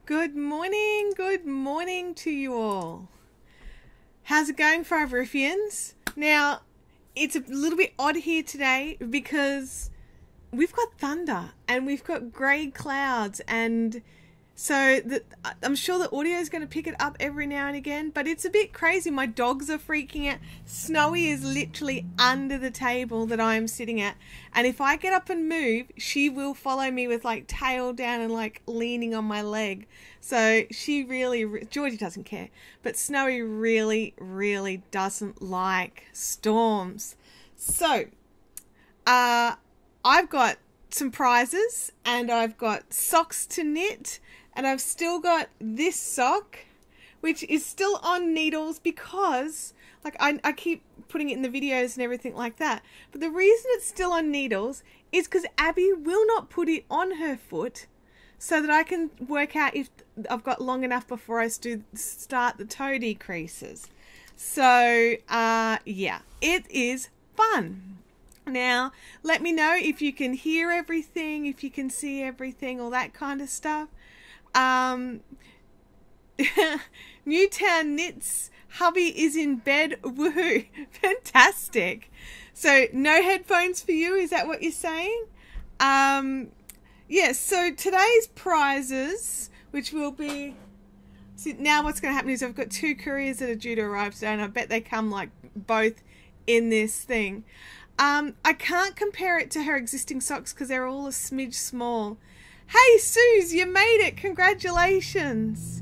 Good morning to you all. How's it going, Five Ruffians? Now, it's a little bit odd here today because we've got thunder and we've got grey clouds, and so I'm sure the audio is going to pick it up every now and again, but it's a bit crazy. My dogs are freaking out. Snowy is literally under the table that I'm sitting at, and if I get up and move, she will follow me with like tail down and like leaning on my leg. So she really, Georgie doesn't care, but Snowy really doesn't like storms. So I've got some prizes and I've got socks to knit, and I've still got this sock which is still on needles because like I keep putting it in the videos and everything like that, but the reason it's still on needles is because Abby will not put it on her foot so that I can work out if I've got long enough before I start the toe decreases. So yeah, it is fun. Now, let me know if you can hear everything, if you can see everything, all that kind of stuff. Newtown Knits, hubby is in bed, woohoo, fantastic. So, no headphones for you, is that what you're saying? Yes, so today's prizes, which will be... See, now what's going to happen is I've got 2 couriers that are due to arrive today, and I bet they come like both in this thing. I can't compare it to her existing socks because they're all a smidge small. Hey, Suze, you made it. Congratulations.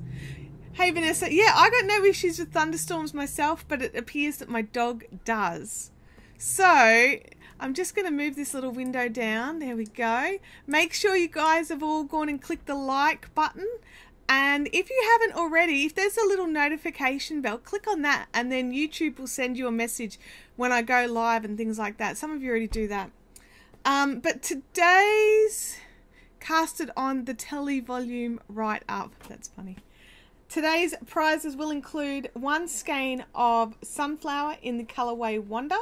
Hey, Vanessa. Yeah, I got no issues with thunderstorms myself, but it appears that my dog does. So, I'm just going to move this little window down. There we go. Make sure you guys have all gone and clicked the like button. And if you haven't already, if there's a little notification bell, click on that, and then YouTube will send you a message when I go live and things like that. Some of you already do that. But today's casted on the telly volume right up. That's funny. Today's prizes will include 1 skein of sunflower in the colorway Wonder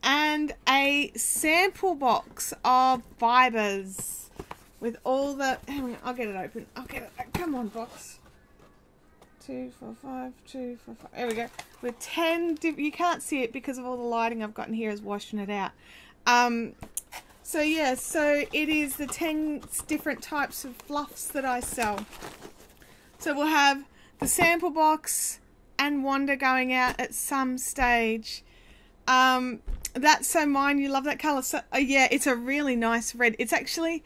and a sample box of fibers. With all the... Hang on, I'll get it open. I'll get it. Come on, box. 2, 4, 5, 2, 4, 5. There we go. With 10... You can't see it because of all the lighting I've got in here is washing it out. So, yeah. So, it is the 10 different types of fluffs that I sell. So, we'll have the sample box and Wonder going out at some stage. That's So Mine. You love that colour. So, yeah, it's a really nice red. It's actually...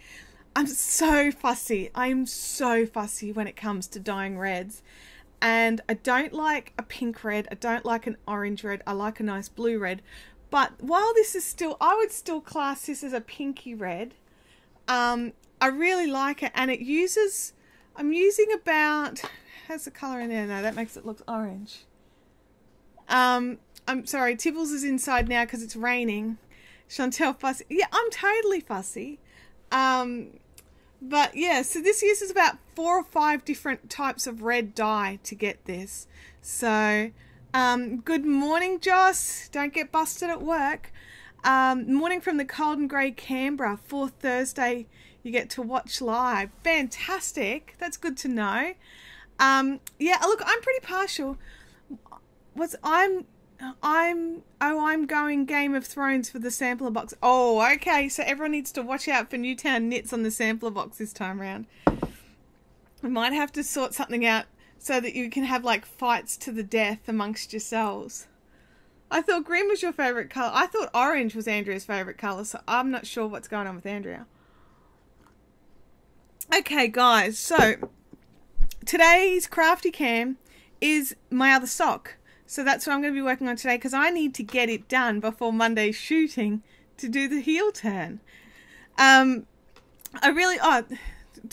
I'm so fussy. I'm so fussy when it comes to dyeing reds. And I don't like a pink red. I don't like an orange red. I like a nice blue red. But while this is still, I would still class this as a pinky red. I really like it. And it uses, I'm using about, how's the colour in there? No, that makes it look orange. I'm sorry, Tibbles is inside now because it's raining. Chantel fussy. Yeah, I'm totally fussy. But yeah, so this uses about 4 or 5 different types of red dye to get this. So, good morning, Joss. Don't get busted at work. Morning from the cold and grey Canberra. 4th Thursday you get to watch live. Fantastic. That's good to know. Yeah, look, I'm pretty partial. I'm going Game of Thrones for the sampler box. Oh, okay. So everyone needs to watch out for Newtown Knits on the sampler box this time around. We might have to sort something out so that you can have like fights to the death amongst yourselves. I thought green was your favourite colour. I thought orange was Andrea's favourite colour, so I'm not sure what's going on with Andrea. Okay, guys. So today's crafty cam is my other sock. So that's what I'm going to be working on today because I need to get it done before Monday's shooting to do the heel turn. Did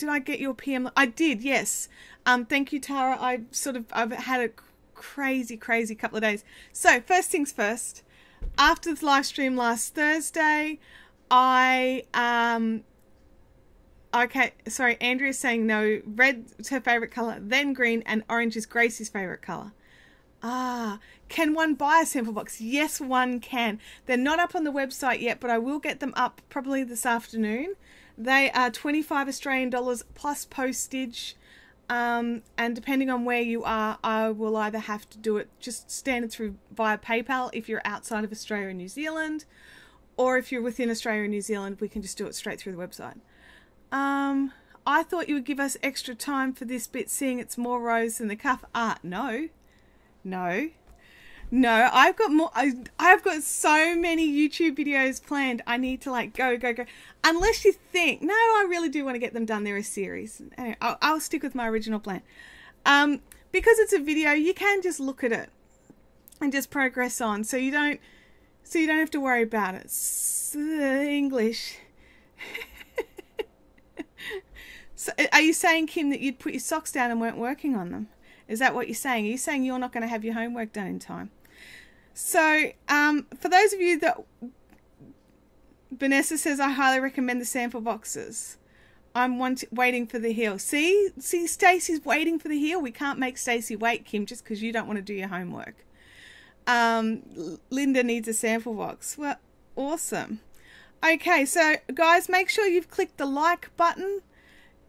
I get your PM? I did, yes. Thank you, Tara. I've had a crazy couple of days. So first things first, after the live stream last Thursday, okay, sorry, Andrea's saying no, red's her favourite colour, then green, and orange is Gracie's favourite colour. Can one buy a sample box? Yes, one can. They're not up on the website yet, but I will get them up probably this afternoon. They are $25 Australian plus postage. and depending on where you are, I will either have to do it just standard through via PayPal if you're outside of Australia and New Zealand, or if you're within Australia and New Zealand, we can just do it straight through the website. I thought you would give us extra time for this bit, seeing it's more rows than the cuff. No. I've got more. I've got so many YouTube videos planned. I need to like go. Unless you think, no, I really do want to get them done. They're a series. Anyway, I'll stick with my original plan. Because it's a video, you can just look at it and just progress on. So you don't have to worry about it. English. So, are you saying, Kim, that you'd put your socks down and weren't working on them? Is that what you're saying? Are you saying you're not going to have your homework done in time? So, for those of you that... Vanessa says, I highly recommend the sample boxes. I'm waiting for the heel. See, Stacey's waiting for the heel. We can't make Stacey wait, Kim, just because you don't want to do your homework. Linda needs a sample box. Well, awesome. Okay, so, guys, make sure you've clicked the like button.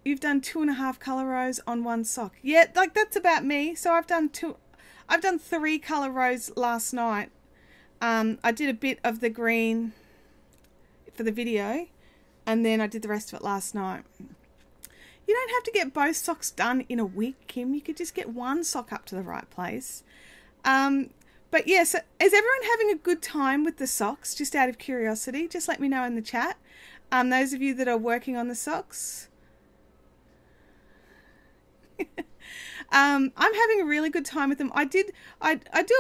You've done 2.5 colour rows on one sock. Yeah, like that's about me. So I've done 3 colour rows last night. I did a bit of the green for the video, and then I did the rest of it last night. You don't have to get both socks done in a week, Kim. You could just get one sock up to the right place. But yeah, so is everyone having a good time with the socks? Just out of curiosity, just let me know in the chat. Those of you that are working on the socks. I'm having a really good time with them. I do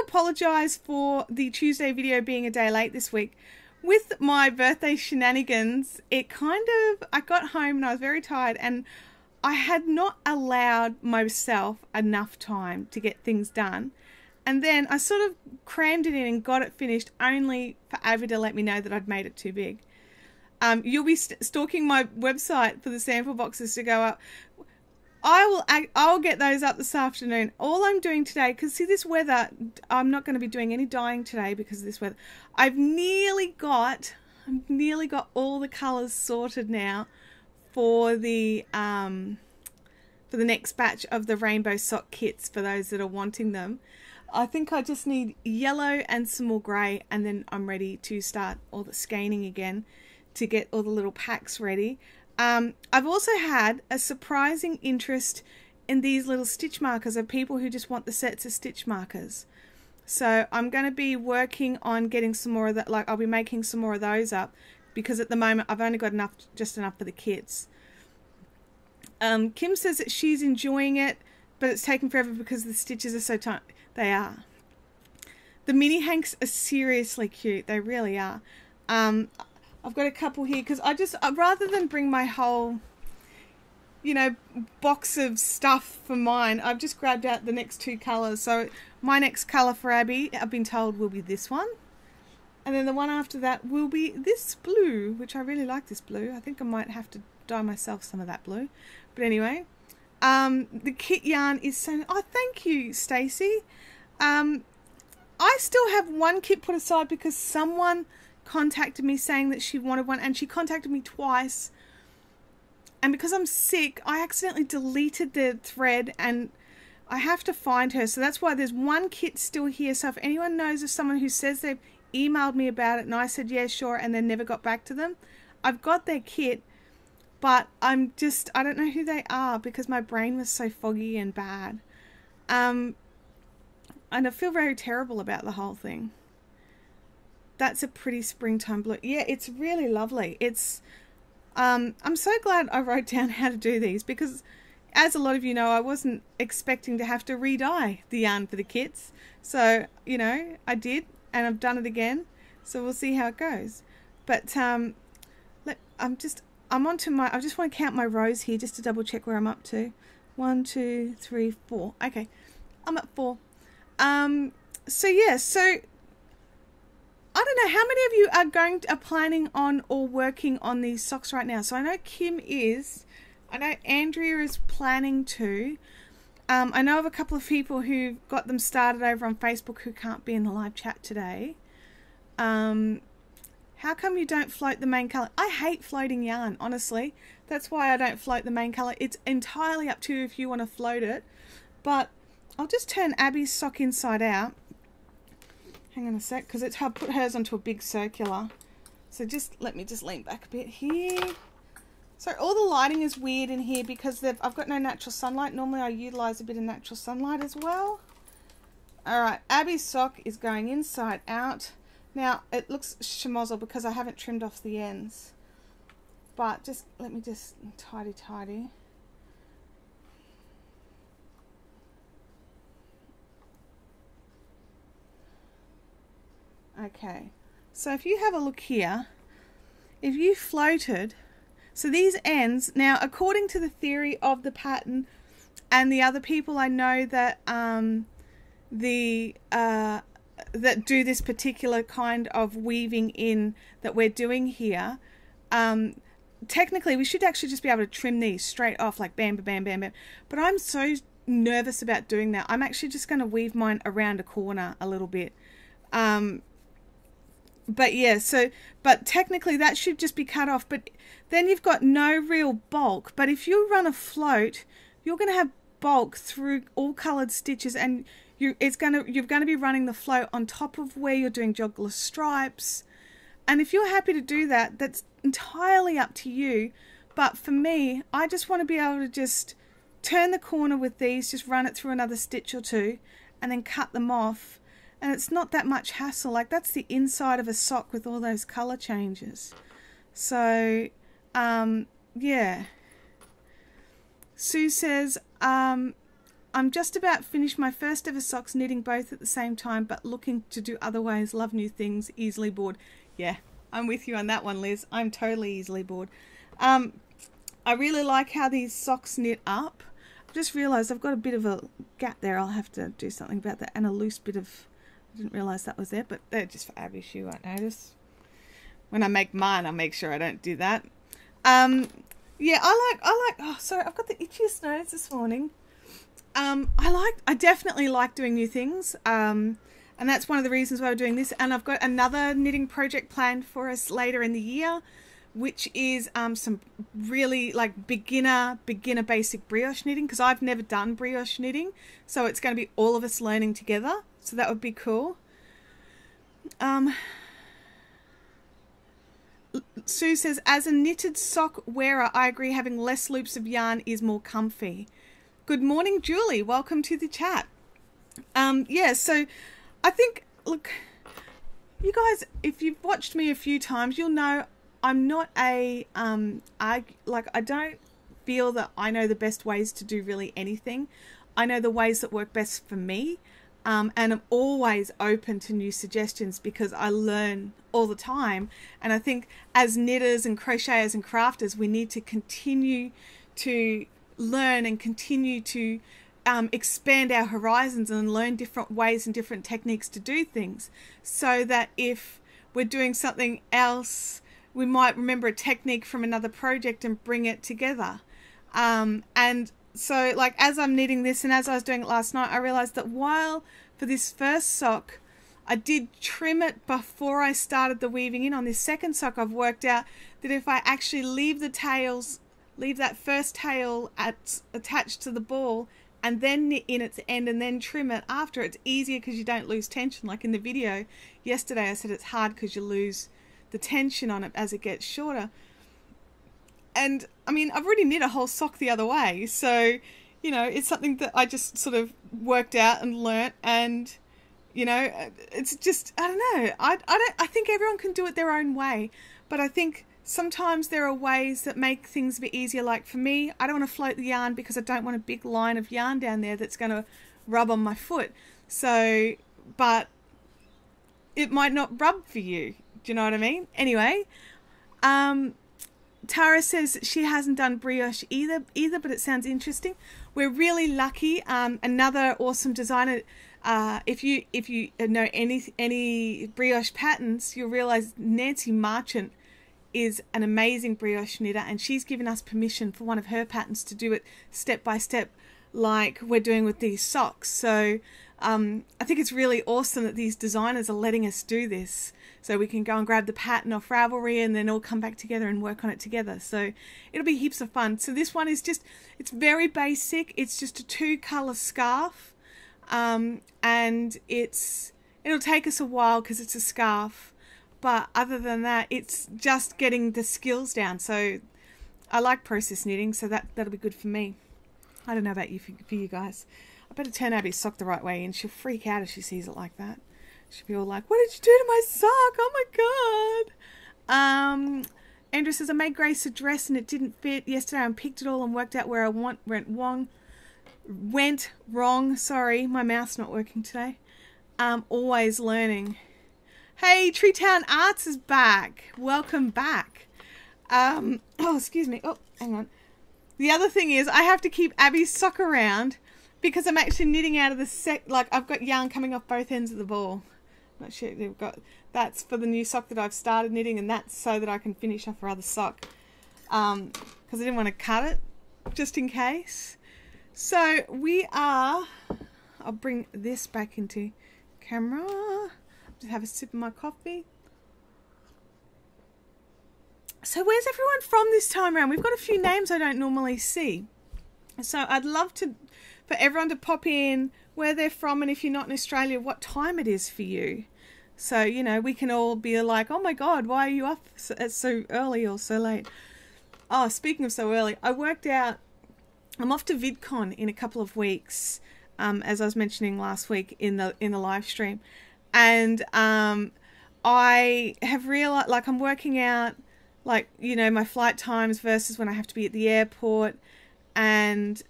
apologize for the Tuesday video being a day late this week. With my birthday shenanigans, I got home and I was very tired, and I had not allowed myself enough time to get things done. And then I sort of crammed it in and got it finished, only for Abby to let me know that I'd made it too big. You'll be stalking my website for the sample boxes to go up. I'll get those up this afternoon. All I'm doing today, because see this weather, I'm not going to be doing any dyeing today because of this weather. I've nearly got all the colours sorted now for the next batch of the rainbow sock kits for those that are wanting them. I think I just need yellow and some more grey, and then I'm ready to start all the scanning again to get all the little packs ready. I've also had a surprising interest in these little stitch markers of people who just want the sets of stitch markers. So I'm going to be working on getting some more of that. Like I'll be making some more of those up, because at the moment I've only got just enough for the kids. Kim says that she's enjoying it, but it's taking forever because the stitches are so tight. They are. The mini hanks are seriously cute. They really are. I've got a couple here because rather than bring my whole, box of stuff for mine, I've just grabbed out the next 2 colours. So my next colour for Abby, I've been told, will be this one. And then the one after that will be this blue, which I really like this blue. I think I might have to dye myself some of that blue. But anyway, the kit yarn is so... Oh, thank you, Stacey. I still have one kit put aside because someone contacted me saying that she wanted one, and she contacted me twice, and because I'm sick I accidentally deleted the thread and I have to find her. So that's why there's one kit still here. So if anyone knows of someone who says they've emailed me about it and I said yeah sure and then never got back to them, I've got their kit, but I don't know who they are because my brain was so foggy and bad, and I feel very terrible about the whole thing. That's a pretty springtime blue. Yeah, it's really lovely. It's, I'm so glad I wrote down how to do these because, as a lot of you know, I wasn't expecting to have to re-dye the yarn for the kits. So, I did, and I've done it again. So we'll see how it goes. But I just want to count my rows here just to double check where I'm up to. 1, 2, 3, 4. Okay, I'm at 4. So yeah, so I don't know how many of you are planning on or working on these socks right now. So I know Kim is. I know Andrea is planning to. I know of a couple of people who got them started over on Facebook who can't be in the live chat today. How come you don't float the main colour? I hate floating yarn, honestly. That's why I don't float the main colour. It's entirely up to you if you want to float it. But I'll just turn Abby's sock inside out. Hang on a sec, because it's hard to put hers onto a big circular. So just let me just lean back a bit here. So all the lighting is weird in here because I've got no natural sunlight. Normally I utilise a bit of natural sunlight as well. Alright, Abby's sock is going inside out. Now it looks schmozzle because I haven't trimmed off the ends. But just let me just tidy. Okay, so if you have a look here, if you floated, so these ends, now according to the theory of the pattern and the other people I know that that do this particular kind of weaving in that we're doing here, technically we should actually just be able to trim these straight off, like bam, bam, bam, bam. But I'm so nervous about doing that. I'm actually just going to weave mine around a corner a little bit. But yeah, but technically that should just be cut off. But then you've got no real bulk. But if you run a float, you're going to have bulk through all coloured stitches, and you're going to be running the float on top of where you're doing joggler stripes. And if you're happy to do that, that's entirely up to you. But for me, I just want to be able to just turn the corner with these, just run it through another stitch or two, and then cut them off. And it's not that much hassle. Like, that's the inside of a sock with all those colour changes. So, yeah. Sue says, I'm just about finished my first ever socks, knitting both at the same time, but looking to do other ways. Love new things, easily bored. Yeah, I'm with you on that one, Liz. I'm totally easily bored. I really like how these socks knit up. I've just realised I've got a bit of a gap there. I'll have to do something about that, and a loose bit of... I didn't realise that was there, but they're just for Abby. She won't notice. When I make mine, I'll make sure I don't do that. Yeah, I like. Oh, sorry, I've got the itchiest nose this morning. I definitely like doing new things. And that's one of the reasons why we're doing this. And I've got another knitting project planned for us later in the year, which is some really like beginner basic brioche knitting, because I've never done brioche knitting, so it's going to be all of us learning together. So that would be cool. Sue says, as a knitted sock wearer, I agree having less loops of yarn is more comfy. Good morning, Julie. Welcome to the chat. Yeah, so I think, look, you guys, if you've watched me a few times, you'll know I'm not I don't feel that I know the best ways to do really anything. I know the ways that work best for me. And I'm always open to new suggestions because I learn all the time. And I think as knitters and crocheters and crafters, we need to continue to learn and continue to expand our horizons and learn different ways and different techniques to do things, so that if we're doing something else, we might remember a technique from another project and bring it together. And so, like, as I'm knitting this and as I was doing it last night, I realized that while for this first sock I did trim it before I started the weaving in, on this second sock I've worked out that if I actually leave that first tail attached to the ball and then knit in its end and then trim it after, it's easier because you don't lose tension. Like in the video yesterday I said it's hard because you lose the tension on it as it gets shorter. And I mean, I've already knit a whole sock the other way, so you know, it's something that I just sort of worked out and learnt, and you know, it's just, I don't know, I think everyone can do it their own way, but I think sometimes there are ways that make things a bit easier. Like for me, I don't want to float the yarn because I don't want a big line of yarn down there that's going to rub on my foot. So, but it might not rub for you. Do you know what I mean? Anyway, Tara says she hasn't done brioche either, but it sounds interesting. We're really lucky. Another awesome designer. If you know any brioche patterns, you'll realize Nancy Marchant is an amazing brioche knitter, and she's given us permission for one of her patterns to do it step by step. like we're doing with these socks. So I think it's really awesome that these designers are letting us do this, so we can go and grab the pattern off Ravelry and then all come back together and work on it together. So it'll be heaps of fun. So this one is just, it's very basic. It's just a 2-color scarf, and it'll take us a while because it's a scarf. But other than that, it's just getting the skills down. So I like process knitting, so that'll be good for me. I don't know about you, for you guys. I better turn Abby's sock the right way and she'll freak out if she sees it like that. She'll be all like, what did you do to my sock? Oh my God. Andrew says, I made Grace a dress and it didn't fit. Yesterday I unpicked it all and worked out where I went wrong. Sorry, my mouth's not working today. Always learning. Hey, Treetown Arts is back. Welcome back. Oh, excuse me. Oh, hang on. The other thing is I have to keep Abby's sock around because I'm actually knitting out of the like I've got yarn coming off both ends of the ball. I'm not sure they've got, that's for the new sock that I've started knitting, and that's so that I can finish off her other sock. Because I didn't want to cut it just in case. So we are, I'll bring this back into camera. Just have a sip of my coffee. So where's everyone from this time around? We've got a few names I don't normally see. So I'd love for everyone to pop in where they're from, and if you're not in Australia, what time it is for you. So, you know, we can all be like, oh my God, why are you up so early or so late? Oh, speaking of so early, I worked out, I'm off to VidCon in a couple of weeks, as I was mentioning last week in the live stream. And I have realized, like, I'm working out, like, you know, my flight times versus when I have to be at the airport, and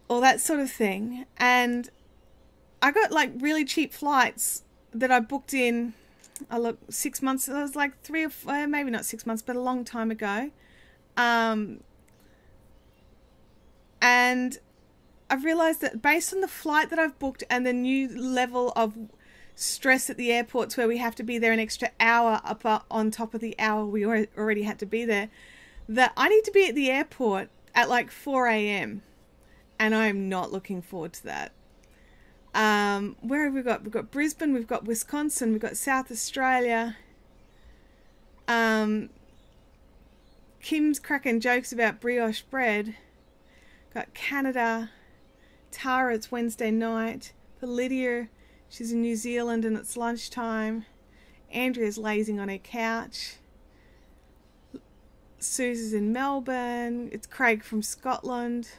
all that sort of thing. And I got like really cheap flights that I booked in, 6 months, it was like 3 or 4, maybe not 6 months, but a long time ago. And I've realized that based on the flight that I've booked and the new level of stress at the airports where we have to be there an extra hour up on top of the hour we already had to be there, that I need to be at the airport at like 4 a.m. and I'm not looking forward to that. Where have we got? We've got Brisbane, we've got Wisconsin, we've got South Australia. Kim's cracking jokes about brioche bread. Got Canada. Tara, it's Wednesday night. For Lydia, she's in New Zealand and it's lunchtime. Andrea's lazing on her couch. Susie's in Melbourne. It's Craig from Scotland.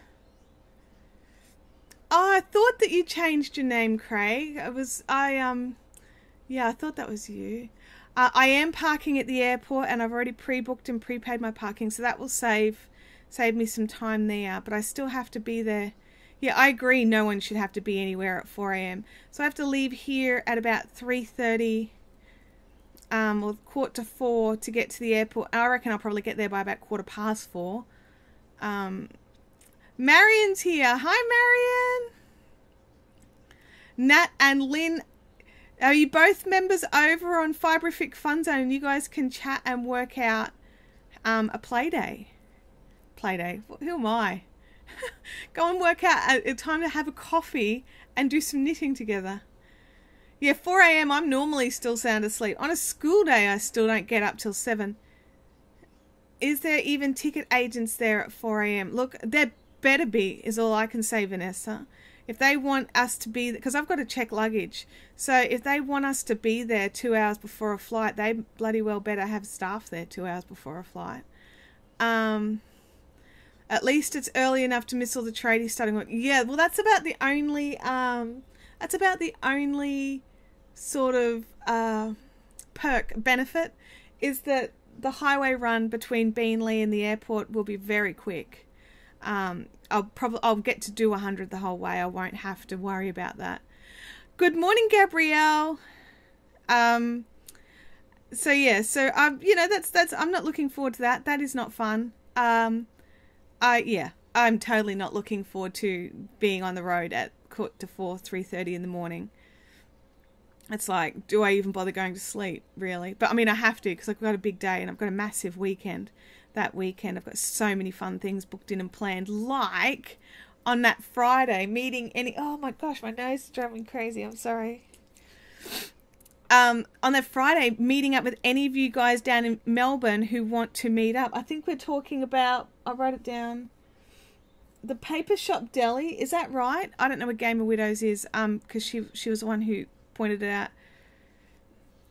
Oh, I thought that you changed your name, Craig. Yeah, I thought that was you. I am parking at the airport and I've already pre-booked and prepaid my parking, so that will save me some time there, but I still have to be there. Yeah, I agree, no one should have to be anywhere at 4 a.m. So I have to leave here at about 3:30 or 3:45 to get to the airport. I reckon I'll probably get there by about 4:15. Marion's here. Hi, Marion. Nat and Lynn, are you both members over on Fibrific Fun Zone? And you guys can chat and work out a play day. Who am I? Go and work out a time to have a coffee and do some knitting together. Yeah, 4 a.m. I'm normally still sound asleep. On a school day, I still don't get up till 7. Is there even ticket agents there at 4 a.m.? Look, there better be, is all I can say, Vanessa. If they want us to be, because I've got to check luggage, so if they want us to be there 2 hours before a flight, they bloody well better have staff there 2 hours before a flight. At least it's early enough to miss all the tradie starting work. Yeah, well, that's about the only sort of benefit, is that the highway run between Beenleigh and the airport will be very quick. I'll get to do 100 the whole way. I won't have to worry about that. Good morning, Gabrielle. So yeah, so you know, that's I'm not looking forward to that. That is not fun. I'm totally not looking forward to being on the road at 3:30 in the morning. It's like, do I even bother going to sleep, really? But I mean, I have to, because I've got a big day and I've got a massive weekend. that weekend. I've got so many fun things booked in and planned, like on that Friday meeting oh my gosh, my nose is driving me crazy, I'm sorry. On that Friday, meeting up with any of you guys down in Melbourne who want to meet up. I think we're talking about, I wrote it down, the Paper Shop Deli. Is that right? I don't know what Game of Widows is, because she was the one who pointed it out.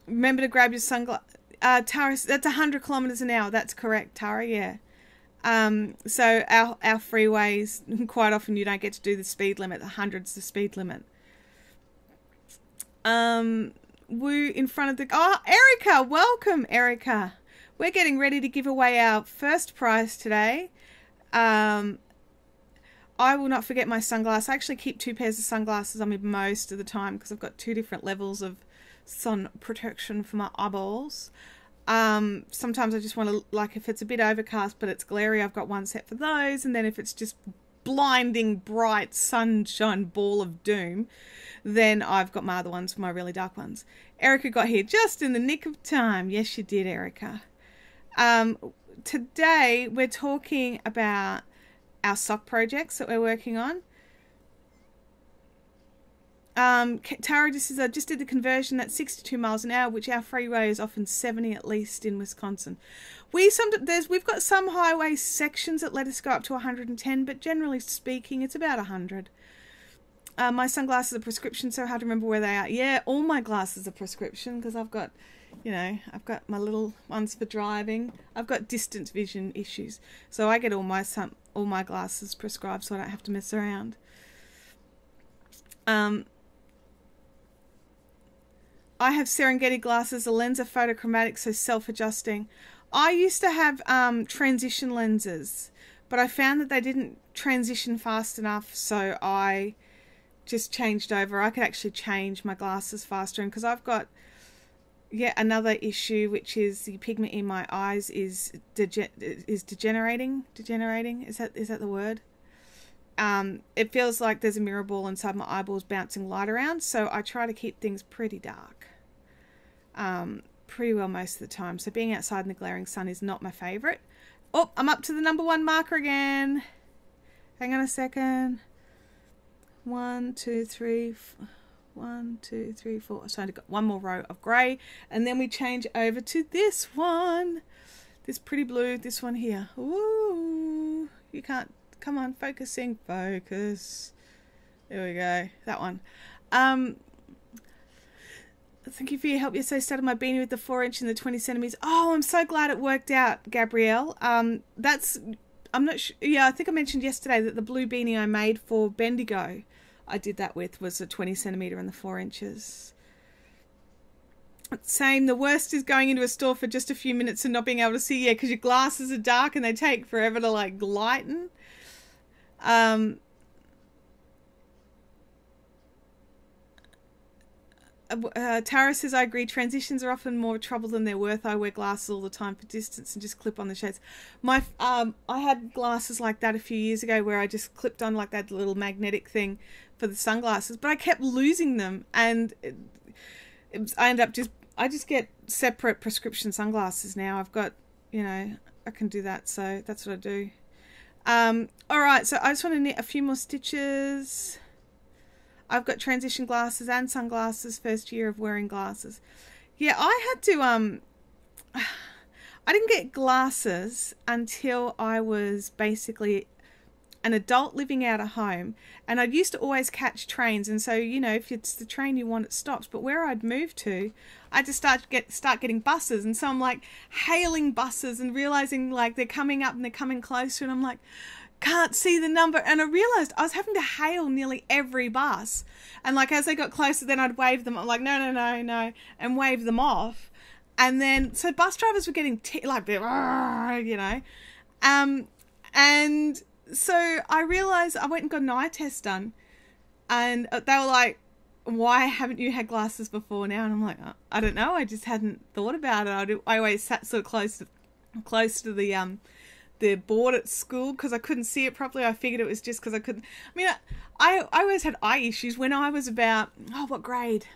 Remember to grab your sunglasses. Tara, that's 100 kilometers an hour. That's correct, Tara. Yeah. So our freeways, quite often you don't get to do the speed limit. 100's the speed limit. Woo in front of the... Oh, Erica! Welcome, Erica. We're getting ready to give away our first prize today. I will not forget my sunglasses. I actually keep 2 pairs of sunglasses on me most of the time because I've got 2 different levels of sun protection for my eyeballs. Sometimes I just want to, like, if it's a bit overcast but it's glary, I've got one set for those. And then if it's just blinding bright sunshine ball of doom, then I've got my other ones for my really dark ones. Erica got here just in the nick of time. Yes, you did, Erica. Today we're talking about our sock projects that we're working on. Tara just says, I just did the conversion. That's 62 miles an hour, which our freeway is often 70 at least in Wisconsin. We've got some highway sections that let us go up to 110, but generally speaking, it's about 100. My sunglasses are prescription, so hard to remember where they are. Yeah, all my glasses are prescription because I've got, I've got my little ones for driving. I've got distance vision issues, so I get all my glasses prescribed so I don't have to mess around. I have Serengeti glasses. The lens are photochromatic, so self-adjusting. I used to have transition lenses, but I found that they didn't transition fast enough, so I just changed over. I could actually change my glasses faster, and because I've got yet another issue, which is the pigment in my eyes is degenerating. Is that the word? It feels like there's a mirror ball inside my eyeballs bouncing light around, so I try to keep things pretty dark. Pretty well most of the time. So being outside in the glaring sun is not my favourite. Oh, I'm up to the number 1 marker again. Hang on a second. 1, 2, 3, 1, 2, 3, 4. So I've got one more row of grey, and then we change over to this one, this pretty blue, this one here. Ooh, you can't. Come on, focusing, focus. There we go, that one. Thank you for your help yesterday. Started my beanie with the 4-inch and the 20 centimeters. Oh, I'm so glad it worked out, Gabrielle. I'm not sure. Yeah, I think I mentioned yesterday that the blue beanie I made for Bendigo, I did that with, was a 20 centimeter and the 4 inches. Same. The worst is going into a store for just a few minutes and not being able to see. Yeah, because your glasses are dark and they take forever to like lighten. Tara says, I agree. Transitions are often more trouble than they're worth. I wear glasses all the time for distance and just clip on the shades. I had glasses like that a few years ago where I just clipped on like that little magnetic thing for the sunglasses, but I kept losing them, and I just get separate prescription sunglasses now. I've got, I can do that, so that's what I do. All right, so I just want to knit a few more stitches. I've got transition glasses and sunglasses, first year of wearing glasses. Yeah, I had to, I didn't get glasses until I was basically an adult living out of home, and I used to always catch trains, and so, if it's the train you want, it stops. But where I'd moved to, I just start getting buses, and so I'm like hailing buses and realizing like they're coming up and they're coming closer, and I'm like, can't see the number, and I realized I was having to hail nearly every bus, and like as they got closer, then I'd wave them. I'm like, no, and wave them off, and then so bus drivers were getting and so I realized I went and got an eye test done, and they were like, why haven't you had glasses before now? And I'm like, I don't know, I just hadn't thought about it. I always sat sort of close to the board at school because I couldn't see it properly. I figured it was just because I couldn't. I mean, I always had eye issues when I was about, what grade?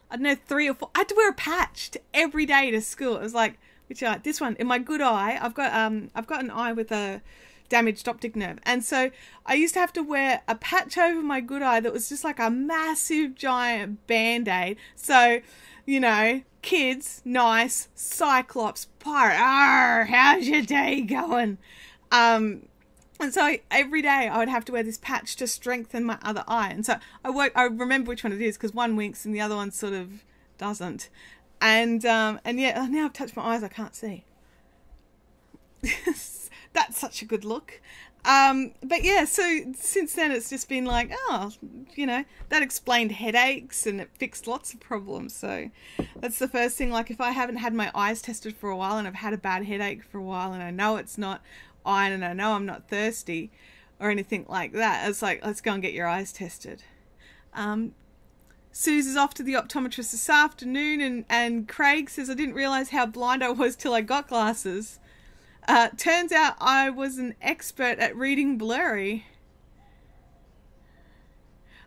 I don't know, 3 or 4. I had to wear a patch every day to school. It was like Which eye? This one. In my good eye, I've got an eye with a damaged optic nerve. And so I used to have to wear a patch over my good eye that was just like a massive giant band-aid. So, you know, kids, nice, Cyclops, pirate, arr, how's your day going? And so every day I would have to wear this patch to strengthen my other eye. And so I remember which one it is, because one winks and the other one sort of doesn't. And yeah, now I've touched my eyes, I can't see. That's such a good look. But yeah, so since then it's just been like, oh, you know, that explained headaches and it fixed lots of problems. So that's the first thing. Like if I haven't had my eyes tested for a while and I've had a bad headache for a while and I know it's not iron and I know I'm not thirsty or anything like that, it's like, let's go and get your eyes tested. Suze is off to the optometrist this afternoon, and Craig says, I didn't realise how blind I was till I got glasses. Turns out I was an expert at reading blurry.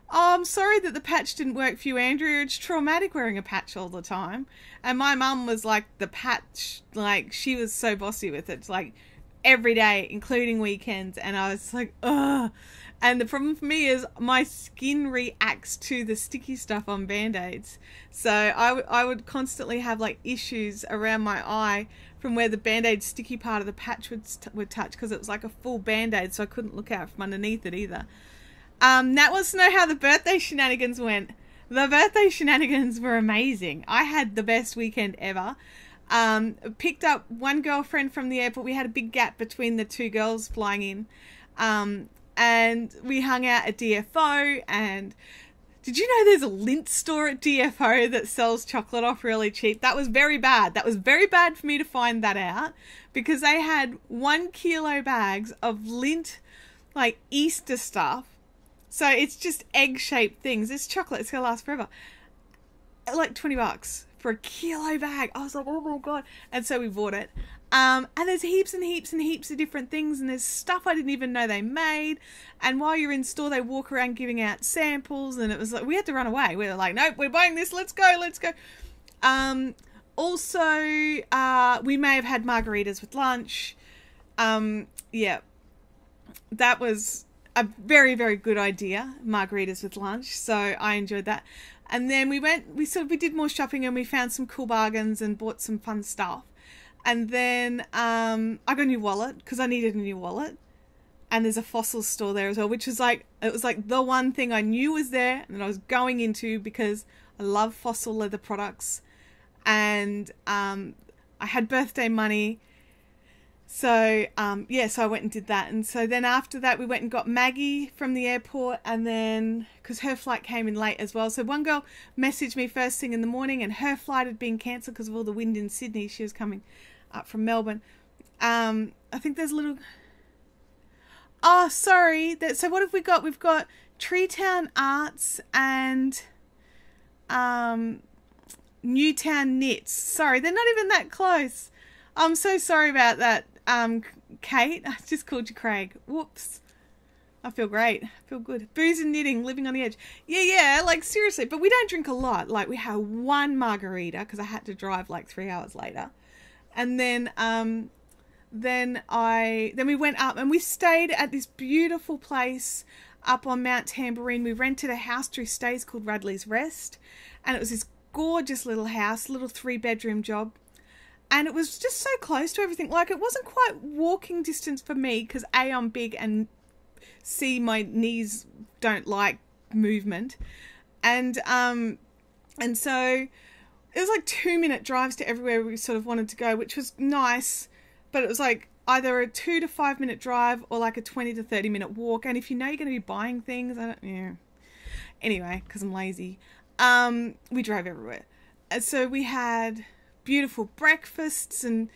Oh, I'm sorry that the patch didn't work for you, Andrea. It's traumatic wearing a patch all the time. And my mum was like, the patch, like, she was so bossy with it. It's like every day, including weekends. And I was like, ugh. And the problem for me is my skin reacts to the sticky stuff on Band-Aids. So I would constantly have like issues around my eye from where the Band-Aid sticky part of the patch would touch, because it was like a full Band-Aid, so I couldn't look out from underneath it either. Nat wants to know how the birthday shenanigans went. The birthday shenanigans were amazing. I had the best weekend ever. Picked up one girlfriend from the airport. We had a big gap between the two girls flying in. And we hung out at DFO, and did you know there's a Lindt store at DFO that sells chocolate off really cheap? That was very bad. That was very bad for me to find that out, because they had 1 kilo bags of Lindt, like Easter stuff. So it's just egg-shaped things. This chocolate, it's going to last forever. Like $20 for a kilo bag. I was like, oh my God. And so we bought it. And there's heaps and heaps and heaps of different things, and there's stuff I didn't even know they made. And while you're in store, they walk around giving out samples, and it was like, we had to run away. We were like, nope, we're buying this. Let's go. Let's go. Also, we may have had margaritas with lunch. Yeah, that was a very, very good idea, margaritas with lunch. So I enjoyed that. And then we did more shopping, and we found some cool bargains and bought some fun stuff. And then I got a new wallet because I needed a new wallet. And there's a fossil store there as well, which was like, it was like the one thing I knew was there and that I was going into, because I love fossil leather products. And I had birthday money. So, yeah, so I went and did that. And so then after that, we went and got Maggie from the airport, and then, because her flight came in late as well. So one girl messaged me first thing in the morning, and her flight had been cancelled because of all the wind in Sydney. She was coming up from Melbourne. I think there's a little... Oh, sorry. So what have we got? We've got Treetown Arts and Newtown Knits. Sorry, they're not even that close. I'm so sorry about that, Kate. I just called you Craig. Whoops. I feel great. I feel good. Booze and knitting, living on the edge. Yeah, like seriously. But we don't drink a lot. Like we had one margarita because I had to drive like 3 hours later. And then we went up and we stayed at this beautiful place up on Mount Tambourine. We rented a house through Stays called Radley's Rest. And it was this gorgeous little house, little 3-bedroom job. And it was just so close to everything. Like, it wasn't quite walking distance for me because A, I'm big, and C, my knees don't like movement. And so it was like 2-minute drives to everywhere we sort of wanted to go, which was nice. But it was like either a 2 to 5 minute drive or like a 20 to 30 minute walk. And if you know you're going to be buying things, Anyway, because I'm lazy, we drove everywhere. And so we had beautiful breakfasts, and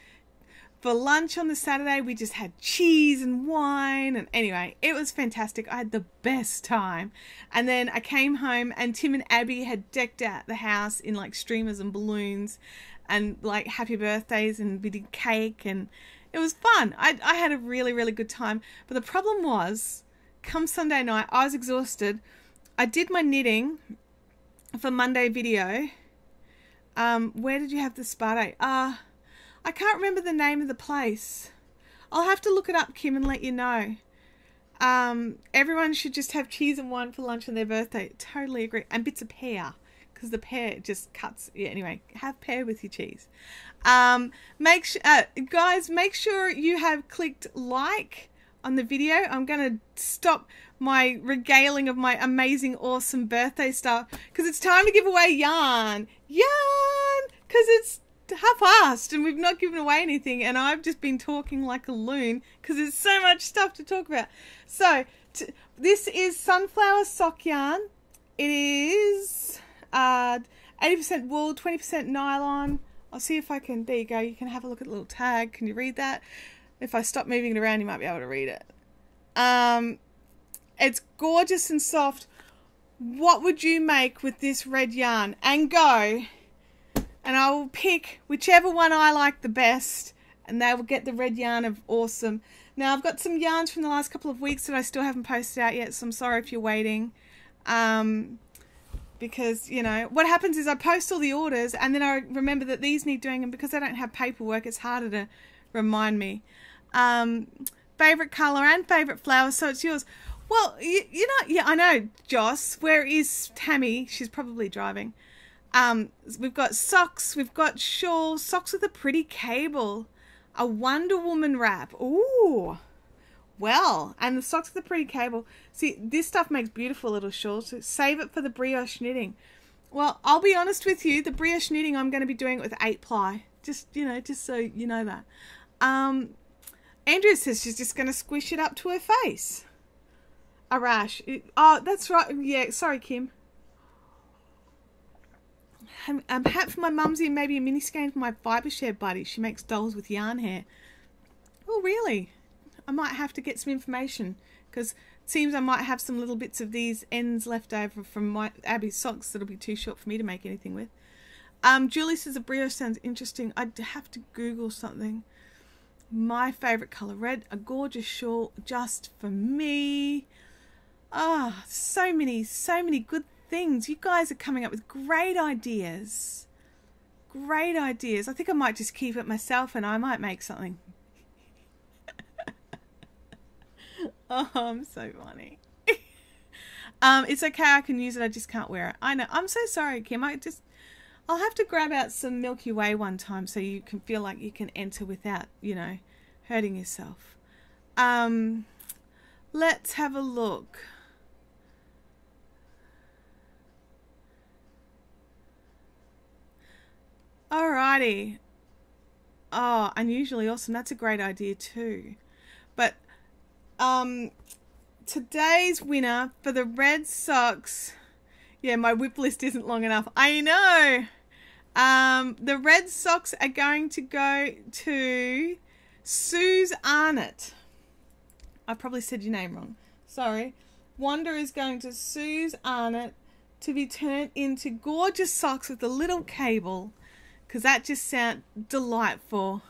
for lunch on the Saturday we just had cheese and wine, and anyway, it was fantastic. I had the best time. And then I came home and Tim and Abby had decked out the house in like streamers and balloons and like happy birthdays, and we did cake, and it was fun. I had a really, really good time. But the problem was, come Sunday night, I was exhausted. I did my knitting for Monday video. Where did you have the spa day? I I can't remember the name of the place. I'll have to look it up, Kim, and let you know. Everyone should just have cheese and wine for lunch on their birthday. Totally agree. And bits of pear, because the pear just cuts. Yeah, anyway, have pear with your cheese. Guys, make sure you have clicked like on the video. I'm going to stop my regaling of my amazing, awesome birthday stuff, because it's time to give away yarn. Yarn! Because it's half-assed and we've not given away anything, and I've just been talking like a loon because there's so much stuff to talk about. So this is sunflower sock yarn. It is 80% wool, 20% nylon. I'll see if I can, there you go, you can have a look at the little tag. Can you read that? If I stop moving it around, you might be able to read it. It's gorgeous and soft. What would you make with this red yarn? And go, and I will pick whichever one I like the best, and they will get the red yarn of awesome. Now, I've got some yarns from the last couple of weeks that I still haven't posted out yet, so I'm sorry if you're waiting. Because, you know, what happens is I post all the orders, and then I remember that these need doing, and because I don't have paperwork, it's harder to remind me. Favorite color and favorite flower, so it's yours. Well, you know, yeah, I know, Joss. Where is Tammy? She's probably driving. We've got socks, we've got shawls, socks with a pretty cable, a Wonder Woman wrap. Ooh, well, and the socks with a pretty cable. See, this stuff makes beautiful little shawls. So save it for the brioche knitting. Well, I'll be honest with you, the brioche knitting, I'm going to be doing it with 8-ply. Just, you know, just so you know that. Andrea says she's just going to squish it up to her face. A rash. Oh, that's right. Yeah, sorry, Kim. A hat for my mumsy and maybe a mini skein for my fibre share buddy. She makes dolls with yarn hair. Oh, really? I might have to get some information, because it seems I might have some little bits of these ends left over from my Abby's socks that'll be too short for me to make anything with. Julie says a brioche sounds interesting. I'd have to Google something. My favourite colour, red, a gorgeous shawl just for me. Ah, oh, so many good things. You guys are coming up with great ideas. Great ideas. I think I might just keep it myself and I might make something. Oh, I'm so funny. It's okay, I can use it, I just can't wear it. I know. I'm so sorry, Kim. I'll have to grab out some Milky Way one time so you can feel like you can enter without, you know, hurting yourself. Let's have a look. Alrighty. Oh, unusually awesome. That's a great idea too. But today's winner for the red socks. Yeah, my whip list isn't long enough. I know. The red socks are going to go to Suze Arnott. I probably said your name wrong. Sorry. Wanda is going to Suze Arnott to be turned into gorgeous socks with a little cable, because that just sounds delightful.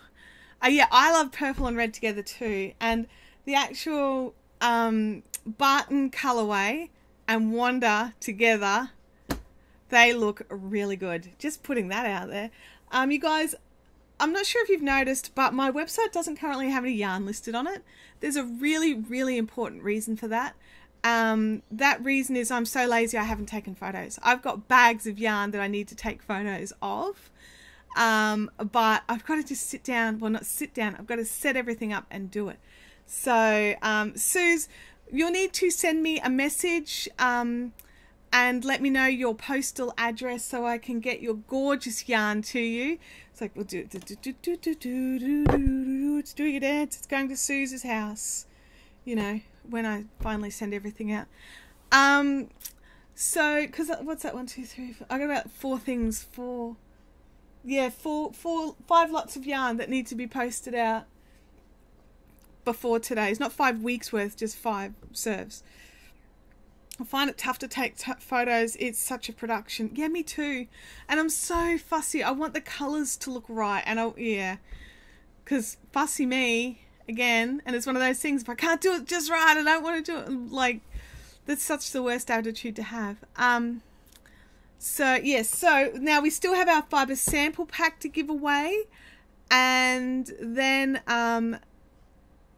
Yeah, I love purple and red together too. And the actual Barton colorway and Wanda together, they look really good. Just putting that out there. You guys, I'm not sure if you've noticed, but my website doesn't currently have any yarn listed on it. There's a really, really important reason for that. That reason is I'm so lazy I haven't taken photos. I've got bags of yarn that I need to take photos of. But I've got to just sit down. Well, not sit down. I've got to set everything up and do it. So, Suze, you'll need to send me a message and let me know your postal address so I can get your gorgeous yarn to you. It's like, we'll do it's doing a dance. It's going to Suze's house, you know, when I finally send everything out. So, because what's that? 1, 2, 3, 4. I got about 4 things. 5 lots of yarn that need to be posted out before today. It's not 5 weeks worth, just 5 serves. I find it tough to take photos. It's such a production. Yeah, me too. And I'm so fussy. I want the colours to look right. And yeah, because fussy me, again, and it's one of those things, if I can't do it just right, I don't want to do it. Like, that's such the worst attitude to have. So, yes, so now we still have our fibre sample pack to give away. And then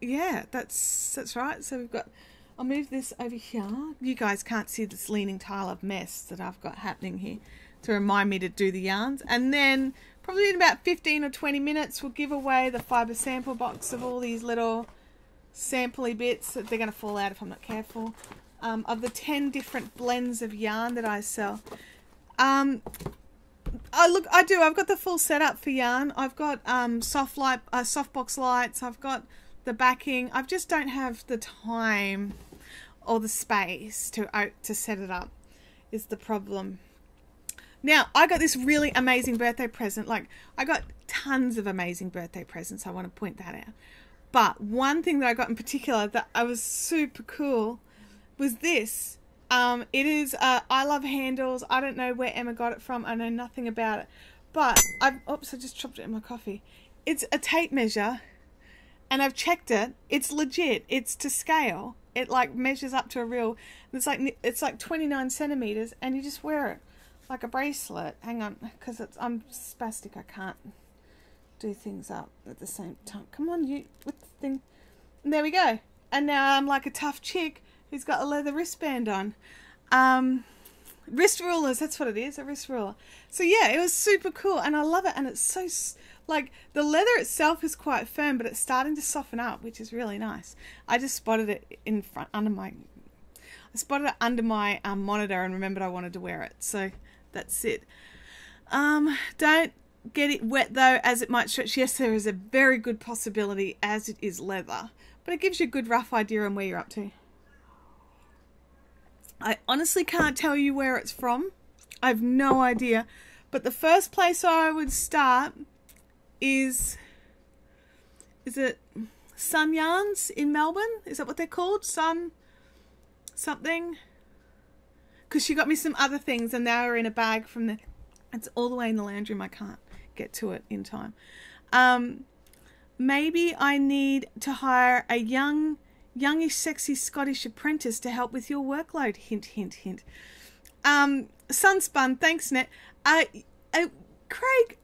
yeah, that's right. So we've got, I'll move this over here. You guys can't see this leaning tile of mess that I've got happening here to remind me to do the yarns. And then probably in about 15 or 20 minutes we'll give away the fibre sample box of all these little sampley bits that they're going to fall out if I'm not careful, of the 10 different blends of yarn that I sell. I've got the full setup for yarn. I've got softbox lights, I've got the backing. I just don't have the time or the space to set it up is the problem. Now, I got this really amazing birthday present. Like, I got tons of amazing birthday presents. I want to point that out. But one thing that I got in particular that I was super cool was this. It is I love handles. I don't know where Emma got it from. I know nothing about it. But oops, I just chopped it in my coffee. It's a tape measure, and I've checked it. It's legit. It's to scale. It like measures up to a real. It's like 29 centimeters, and you just wear it like a bracelet. Hang on, because I'm spastic. I can't do things up at the same time. Come on, you with the thing. And there we go. And now I'm like a tough chick who's got a leather wristband on. Wrist rulers, that's what it is, a wrist ruler. So yeah, it was super cool, and I love it. And it's so, like, the leather itself is quite firm, but it's starting to soften up, which is really nice. I just spotted it under my monitor and remembered I wanted to wear it. So that's it. Don't get it wet though, as it might stretch. Yes, there is a very good possibility, as it is leather, but it gives you a good rough idea on where you're up to. I honestly can't tell you where it's from. I have no idea. But the first place I would start is it Sun Yarns in Melbourne? Is that what they're called? Sun something? Because she got me some other things and they were in a bag from the... It's all the way in the lounge room. I can't get to it in time. Maybe I need to hire a youngish, sexy Scottish apprentice to help with your workload. Hint, hint, hint. Sunspun, thanks, Net. Craig,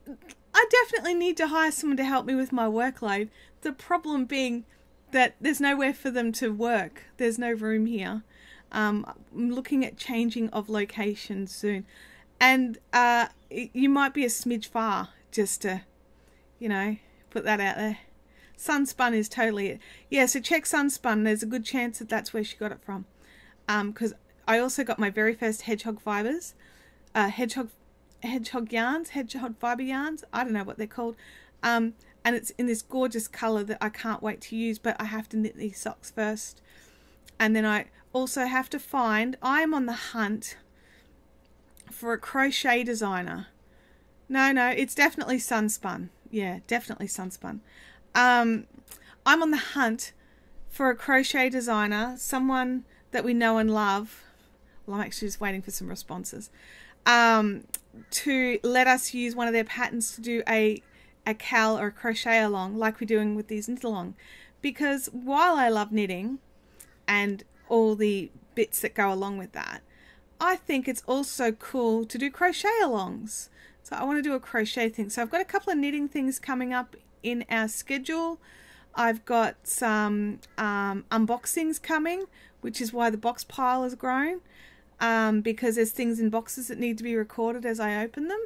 I definitely need to hire someone to help me with my workload. The problem being that there's nowhere for them to work. There's no room here. I'm looking at changing of location soon. And you might be a smidge far, just to, you know, put that out there. Sunspun is totally it. Yeah, so check Sunspun. There's a good chance that that's where she got it from. Because I also got my very first hedgehog fibers. Hedgehog yarns, hedgehog fiber yarns. I don't know what they're called. And it's in this gorgeous colour that I can't wait to use, but I have to knit these socks first. And then I also have to find... I am on the hunt for a crochet designer. No, it's definitely Sunspun. Yeah, definitely Sunspun. I'm on the hunt for a crochet designer, someone that we know and love. Well, I'm actually just waiting for some responses. To let us use one of their patterns to do a cal or a crochet along, like we're doing with these knit along. Because while I love knitting and all the bits that go along with that, I think it's also cool to do crochet alongs. So I want to do a crochet thing. So I've got a couple of knitting things coming up in our schedule. I've got some unboxings coming, which is why the box pile has grown, because there's things in boxes that need to be recorded as I open them.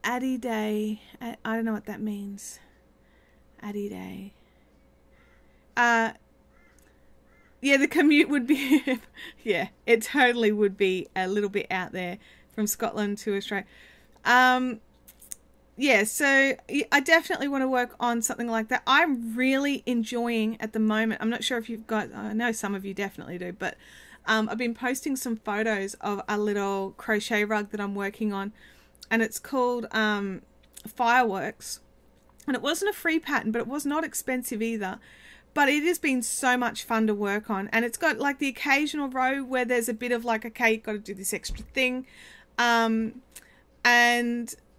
Addy Day, I don't know what that means. Addy Day. Yeah, the commute would be, yeah, it totally would be a little bit out there from Scotland to Australia. Yeah, so I definitely want to work on something like that. I'm really enjoying at the moment. I'm not sure if you've got, I know some of you definitely do, but I've been posting some photos of a little crochet rug that I'm working on, and it's called Fireworks. And it wasn't a free pattern, but it was not expensive either. But it has been so much fun to work on. And it's got like the occasional row where there's a bit of like, okay, you've got to do this extra thing. And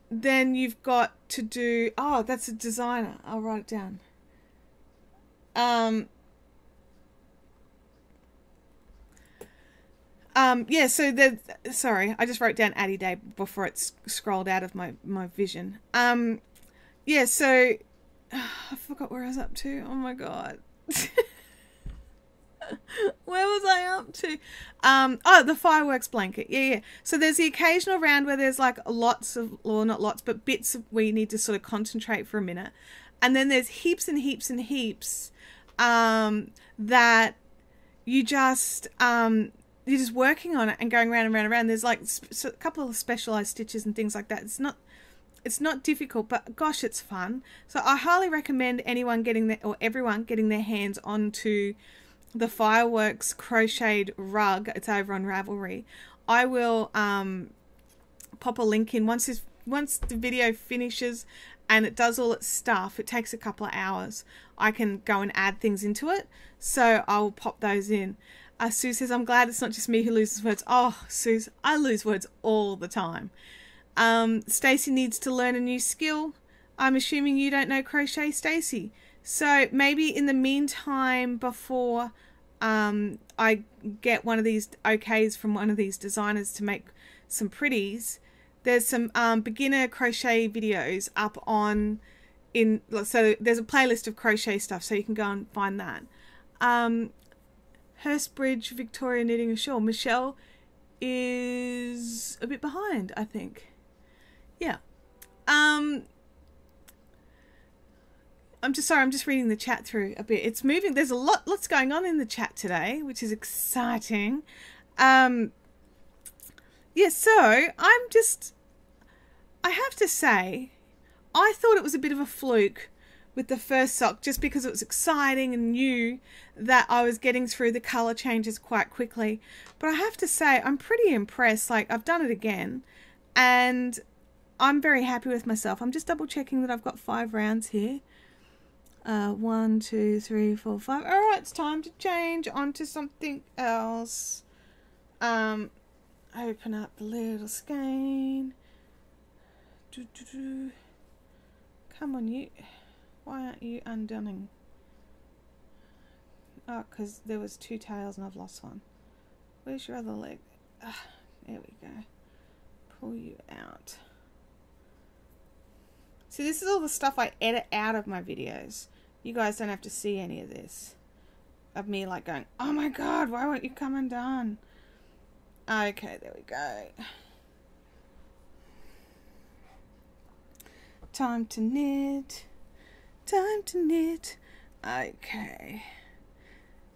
then you've got to do, oh, that's a designer. I'll write it down. Yeah, so the, sorry, I just wrote down Addy Day before it's scrolled out of my vision. Yeah, so I forgot where I was up to. Oh my god. Where was I up to? Oh, the fireworks blanket. Yeah. So there's the occasional round where there's like lots of, or not lots, but bits of where you need to sort of concentrate for a minute. And then there's heaps and heaps and heaps that you just you're just working on it and going round and round and round. There's like a couple of specialized stitches and things like that. It's not difficult, but gosh, it's fun. So I highly recommend anyone getting or everyone getting their hands onto the fireworks crocheted rug. It's over on Ravelry. I will pop a link in once the video finishes and it does all its stuff. It takes a couple of hours. I can go and add things into it, so I'll pop those in. Sue says, I'm glad it's not just me who loses words. Oh, Sue, I lose words all the time. Stacey needs to learn a new skill. I'm assuming you don't know crochet, Stacey. So maybe in the meantime, before I get one of these okays from one of these designers to make some pretties, there's some beginner crochet videos up on so there's a playlist of crochet stuff, so you can go and find that. Hurstbridge, Victoria knitting a shawl. Michelle is a bit behind, I think. Yeah. I'm just sorry, I'm just reading the chat through a bit. It's moving. There's lots going on in the chat today, which is exciting. Yeah, so I have to say, I thought it was a bit of a fluke with the first sock, just because it was exciting and new that I was getting through the color changes quite quickly. But I have to say, I'm pretty impressed. Like, I've done it again and I'm very happy with myself. I'm just double checking that I've got 5 rounds here. 1, 2, 3, 4, 5. All right, it's time to change onto something else. Open up the little skein. Come on, you. Why aren't you undone? Oh, because there was 2 tails and I've lost one. Where's your other leg? There we go. Pull you out. See, this is all the stuff I edit out of my videos. You guys don't have to see any of this. Of me like going, oh my god, why won't you come undone? Okay, there we go. Time to knit. Time to knit. Okay.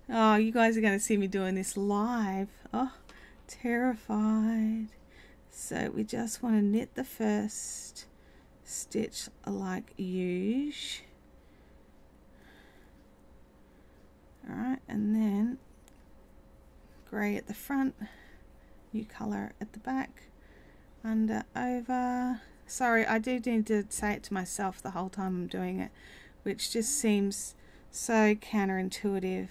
Oh, you guys are going to see me doing this live. Oh, terrified. So we just want to knit the first stitch like usual. Alright, and then grey at the front, new colour at the back, under, over. Sorry, I do need to say it to myself the whole time I'm doing it, which just seems so counterintuitive,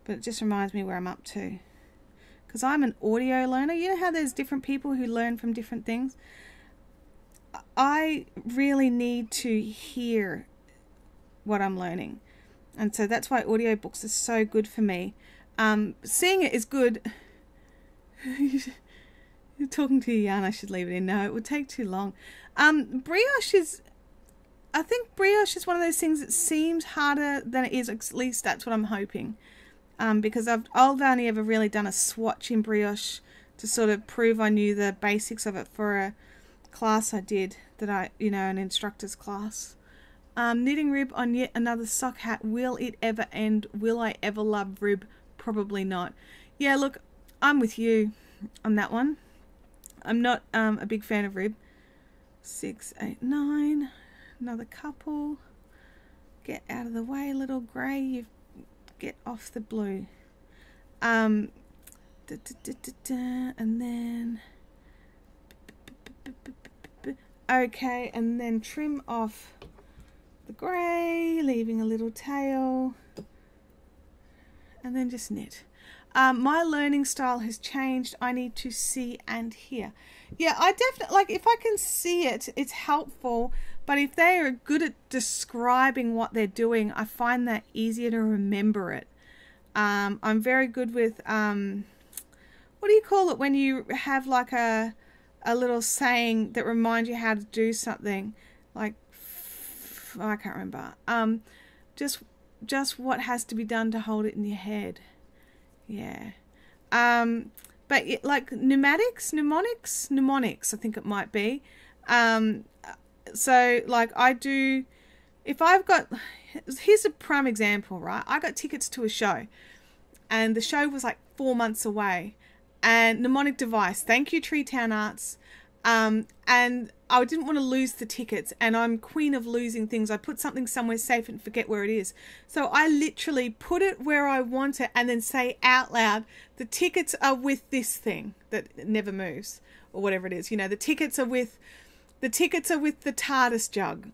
but it just reminds me where I'm up to, because I'm an audio learner. You know how there's different people who learn from different things? I really need to hear what I'm learning, and so that's why audiobooks are so good for me. Seeing it is good. You're talking to your yarn, I should leave it in. No, it would take too long. Brioche is, I think brioche is one of those things that seems harder than it is. At least that's what I'm hoping. Because I've only ever really done a swatch in brioche to sort of prove I knew the basics of it for a class I did, that an instructor's class. Knitting rib on yet another sock hat. Will it ever end? Will I ever love rib? Probably not. Yeah, look, I'm with you on that one. I'm not a big fan of rib. 6, 8, 9. Another couple. Get out of the way, little grey. You get off the blue. And then okay, and then trim off the grey, leaving a little tail, and then just knit. My learning style has changed. I need to see and hear. Yeah, I definitely, like, if I can see it, it's helpful, but if they are good at describing what they're doing, I find that easier to remember it. I'm very good with what do you call it when you have like a little saying that reminds you how to do something? Like, I can't remember. Just what has to be done to hold it in your head. Yeah. But like mnemonics, I think it might be. So like I do, if I've got, here's a prime example, right? I got tickets to a show and the show was like 4 months away, and mnemonic device, thank you Tree Town Arts. And I didn't want to lose the tickets, and I'm queen of losing things. I put something somewhere safe and forget where it is. So I literally put it where I want it and then say out loud, the tickets are with this thing that never moves, or whatever it is. You know, the tickets are with the TARDIS jug.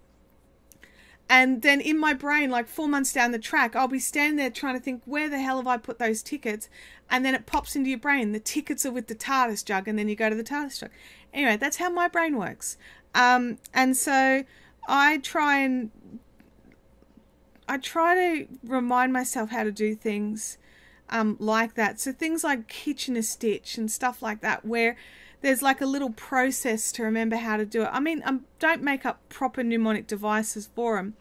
And then in my brain, like 4 months down the track, I'll be standing there trying to think, where the hell have I put those tickets? And then it pops into your brain, the tickets are with the TARDIS jug, and then you go to the TARDIS jug. Anyway, that's how my brain works. And so I try to remind myself how to do things like that. So things like Kitchener Stitch and stuff like that, where there's like a little process to remember how to do it. I mean, don't make up proper mnemonic devices for them,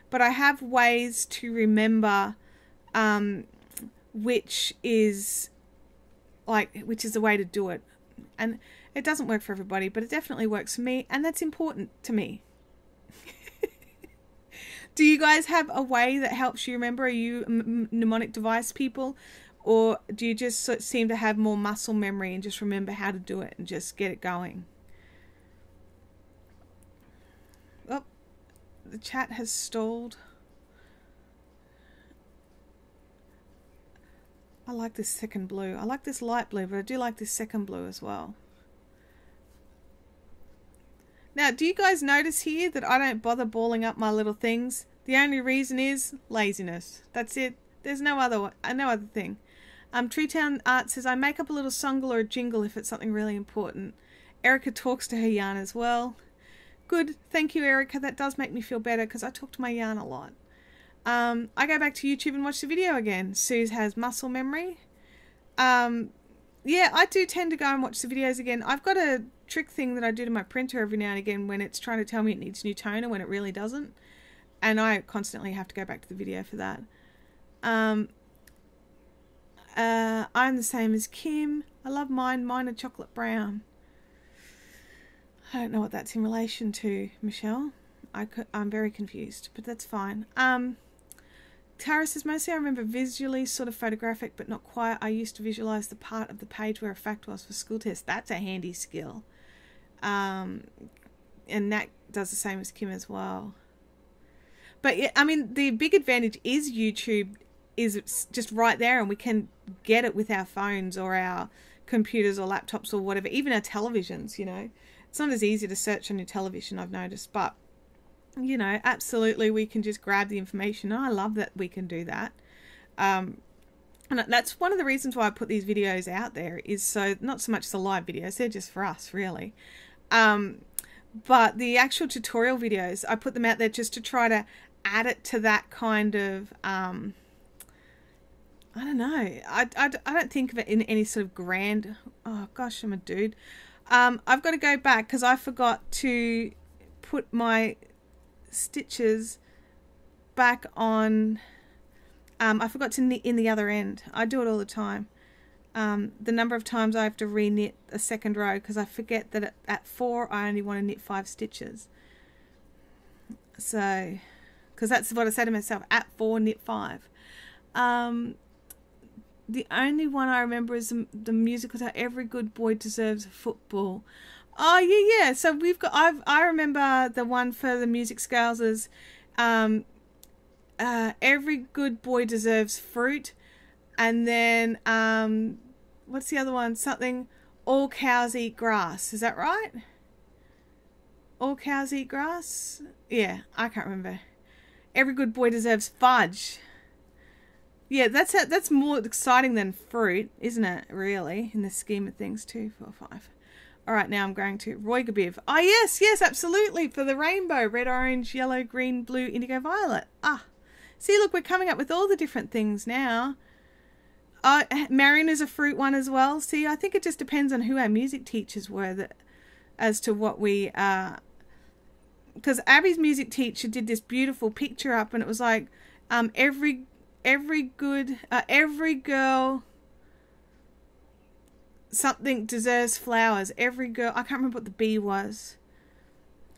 but I have ways to remember which is the way to do it. And it doesn't work for everybody, but it definitely works for me, and that's important to me. Do you guys have a way that helps you remember? Are you mnemonic device people? Or do you just seem to have more muscle memory and just remember how to do it and just get it going? Oh, the chat has stalled. I like this second blue. I like this light blue, but I do like this second blue as well. Now, do you guys notice here that I don't bother balling up my little things? The only reason is laziness. That's it. There's no other thing. Tree Town Art says, I make up a little songle or a jingle if it's something really important. Erica talks to her yarn as well. Good. Thank you, Erica. That does make me feel better because I talk to my yarn a lot. I go back to YouTube and watch the video again. Suze has muscle memory. Yeah, I do tend to go and watch the videos again. I've got a trick thing that I do to my printer every now and again when it's trying to tell me it needs new toner when it really doesn't. And I constantly have to go back to the video for that. I'm the same as Kim. I love mine. Mine are chocolate brown. I don't know what that's in relation to, Michelle. I'm very confused, but that's fine. Tara says, mostly I remember visually, sort of photographic, but not quite. I used to visualize the part of the page where a fact was for school tests. That's a handy skill. And Nat does the same as Kim as well. But yeah, I mean, the big advantage is YouTube is just right there, and we can get it with our phones or our computers or laptops or whatever, even our televisions, you know. It's not as easy to search on your television, I've noticed, but you know, absolutely we can just grab the information. I love that we can do that. And that's one of the reasons why I put these videos out there, is so not so much the live videos, they're just for us really. But the actual tutorial videos, I put them out there just to try to add it to that kind of, I don't know. I don't think of it in any sort of grand, oh gosh, I'm a dude. I've got to go back because I forgot to put my stitches back on. I forgot to knit in the other end. I do it all the time. The number of times I have to re-knit a second row because I forget that at 4 I only want to knit 5 stitches. So, because that's what I say to myself, at 4 knit 5. The only one I remember is the musical title, Every Good Boy Deserves a Football. Oh yeah. So we've got, I remember the one for the music scales is Every Good Boy Deserves Fruit, and then what's the other one? Something All Cows Eat Grass. Is that right? All Cows Eat Grass? Yeah, I can't remember. Every Good Boy Deserves Fudge. Yeah, that's more exciting than fruit, isn't it, really, in the scheme of things? 2, 4, 5. All right, now I'm going to Roy Gabiv. Oh, yes, absolutely, for the rainbow. Red, orange, yellow, green, blue, indigo, violet. Ah, see, look, we're coming up with all the different things now. Marion is a fruit one as well. See, I think it just depends on who our music teachers were as to what we... because Abby's music teacher did this beautiful picture up, and it was like every girl something deserves flowers. Every girl, I can't remember what the B was,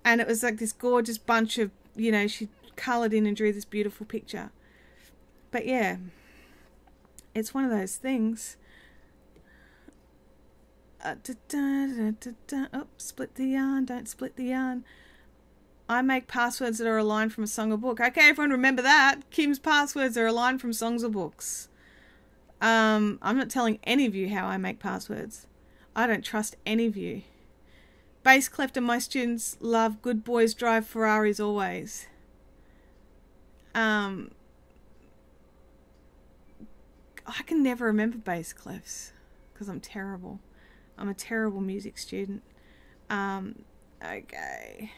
and it was like this gorgeous bunch of, you know, she coloured in and drew this beautiful picture. But yeah, it's one of those things. Oh, split the yarn, don't split the yarn. I make passwords that are a line from a song or book. Okay, everyone remember that. Kim's passwords are a line from songs or books. I'm not telling any of you how I make passwords. I don't trust any of you. Bass clef and my students love good boys drive Ferraris always. I can never remember bass clefs because I'm terrible. I'm a terrible music student. Okay.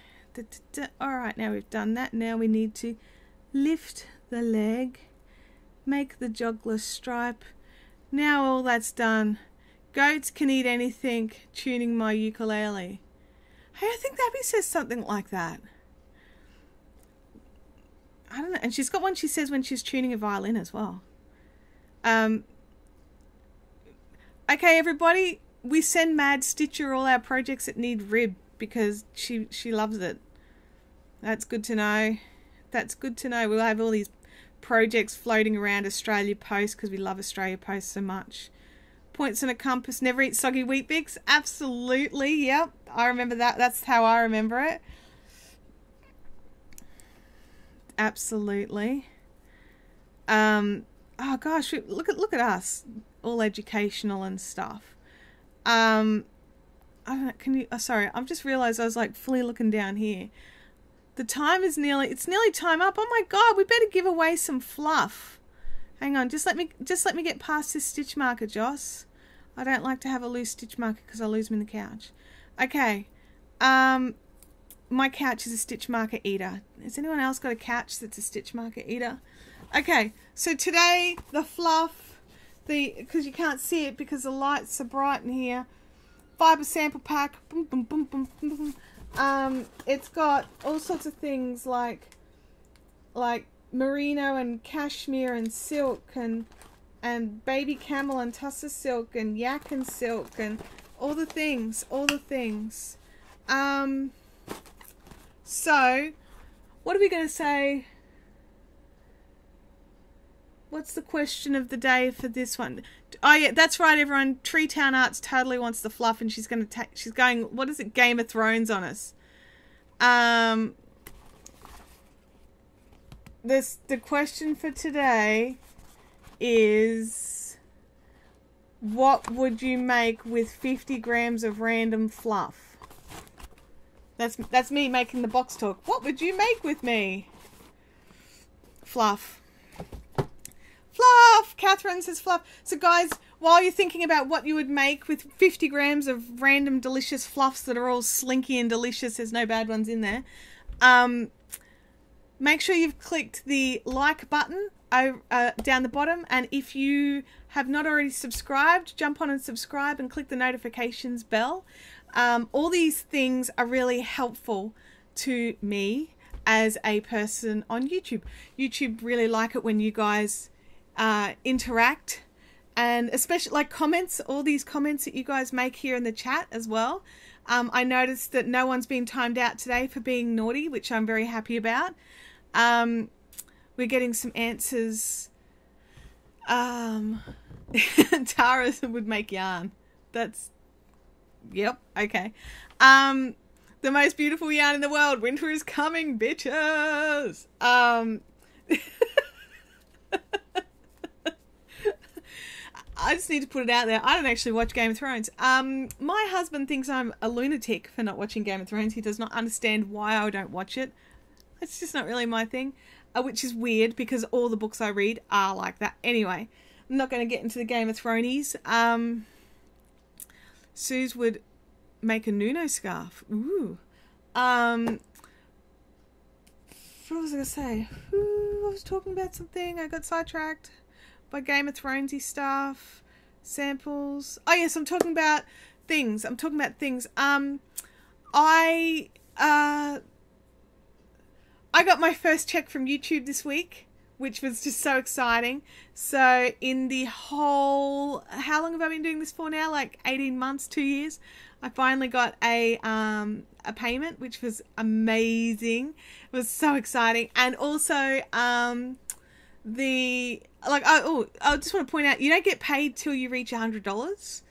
Alright, now we've done that. Now we need to lift the leg, make the joggler stripe. Now all that's done. Goats can eat anything, tuning my ukulele. Hey, I think Abby says something like that. I don't know. And she's got one she says when she's tuning a violin as well. Okay, everybody, we send Mad Stitcher all our projects that need rib because she loves it. That's good to know. That's good to know. We'll have all these projects floating around Australia Post because we love Australia Post so much. Points and a compass, never eat soggy wheat bix. Absolutely, yep. I remember that. That's how I remember it. Absolutely. Oh gosh, look at us, all educational and stuff. I don't know, can you, sorry, I've just realized I was like fully looking down here. The time is it's nearly time up. Oh my god, we better give away some fluff. Hang on, just let me get past this stitch marker, Joss. I don't like to have a loose stitch marker because I lose them in the couch. Okay. My couch is a stitch marker eater. Has anyone else got a couch that's a stitch marker eater? Okay, so today the fluff, because you can't see it because the lights are bright in here. Fiber sample pack. Boom, boom, boom, boom, boom. It's got all sorts of things like merino and cashmere and silk and baby camel and tussar silk and yak and silk and all the things. So what are we going to say? What's the question of the day for this one? Oh yeah, that's right, everyone. Tree Town Arts totally wants the fluff, and she's going what is it, Game of Thrones on us. The question for today is, what would you make with 50 grams of random fluff? That's me making the box talk. What would you make with me? Fluff. Fluff! Catherine says fluff. So guys, while you're thinking about what you would make with 50 grams of random delicious fluffs that are all slinky and delicious, there's no bad ones in there, make sure you've clicked the like button down the bottom, and if you have not already subscribed, jump on and subscribe and click the notifications bell. All these things are really helpful to me as a person on YouTube. YouTube really like it when you guys interact, and especially like comments, all these comments that you guys make here in the chat as well. I noticed that no one's been timed out today for being naughty, which I'm very happy about. We're getting some answers. Tara would make yarn. That's, yep, okay. The most beautiful yarn in the world. Winter is coming, bitches. I just need to put it out there. I don't actually watch Game of Thrones. My husband thinks I'm a lunatic for not watching Game of Thrones. He does not understand why I don't watch it. It's just not really my thing, which is weird because all the books I read are like that. Anyway, I'm not going to get into the Game of Thrones. Suze would make a Nuno scarf. Ooh. What was I going to say? Ooh, I was talking about something. I got sidetracked. by Game of Thronesy stuff. Samples. Oh yes, I'm talking about things. I got my first check from YouTube this week, which was just so exciting. So in the whole, how long have I been doing this for now? Like 18 months, 2 years. I finally got a payment, which was amazing. It was so exciting. And also, I just want to point out, you don't get paid till you reach $100.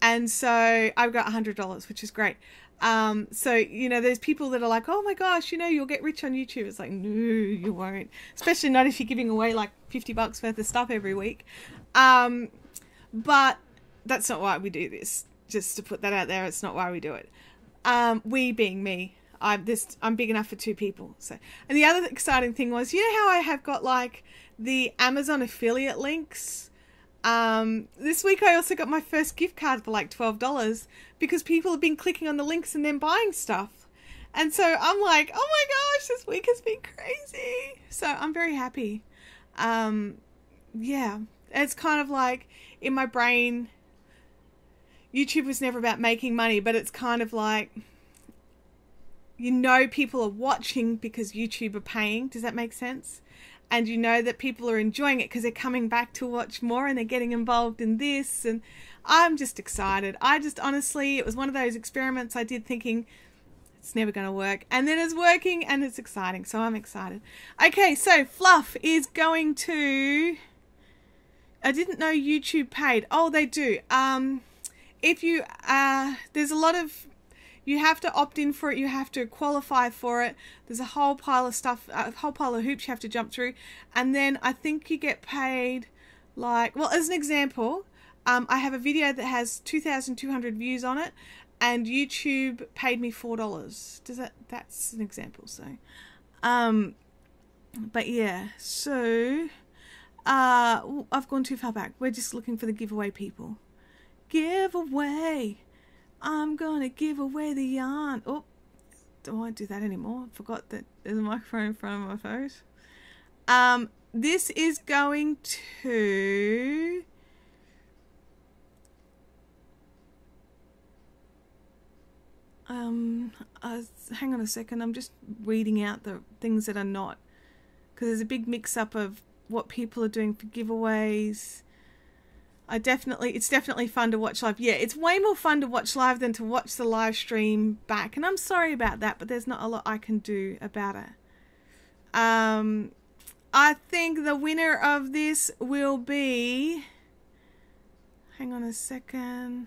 And so I've got $100, which is great. So, you know, there's people that are like, oh my gosh, you know, you'll get rich on YouTube. It's like, no, you won't. Especially not if you're giving away like $50 worth of stuff every week. But that's not why we do this. Just to put that out there, it's not why we do it. We being me. I'm big enough for 2 people. So, and the other exciting thing was, you know how I have got like the Amazon affiliate links? This week I also got my first gift card for like $12 because people have been clicking on the links and then buying stuff. And so I'm like, oh my gosh, this week has been crazy. So I'm very happy. Yeah, it's kind of like in my brain, YouTube was never about making money, but it's kind of like, you know, people are watching because YouTube are paying. Does that make sense? And you know that people are enjoying it because they're coming back to watch more and they're getting involved in this. And I'm just excited. Honestly, it was one of those experiments I did thinking it's never going to work. And then it's working and it's exciting. So I'm excited. Okay, so Fluff is going to... I didn't know YouTube paid. Oh, they do. If you... there's a lot of... You have to opt in for it. You have to qualify for it. There's a whole pile of stuff, a whole pile of hoops you have to jump through. And then I think you get paid like, well, as an example, I have a video that has 2,200 views on it and YouTube paid me $4. That's an example. So, but yeah, so, I've gone too far back. We're just looking for the giveaway people. Giveaway. I'm gonna give away the yarn. Oh, don't want to do that anymore. I forgot that there's a microphone in front of my face. This is going to... hang on a second. I'm just reading out the things that are not, because there's a big mix-up of what people are doing for giveaways. It's definitely fun to watch live. Yeah, it's way more fun to watch live than to watch the live stream back. And I'm sorry about that, but there's not a lot I can do about it. I think the winner of this will be... Hang on a second.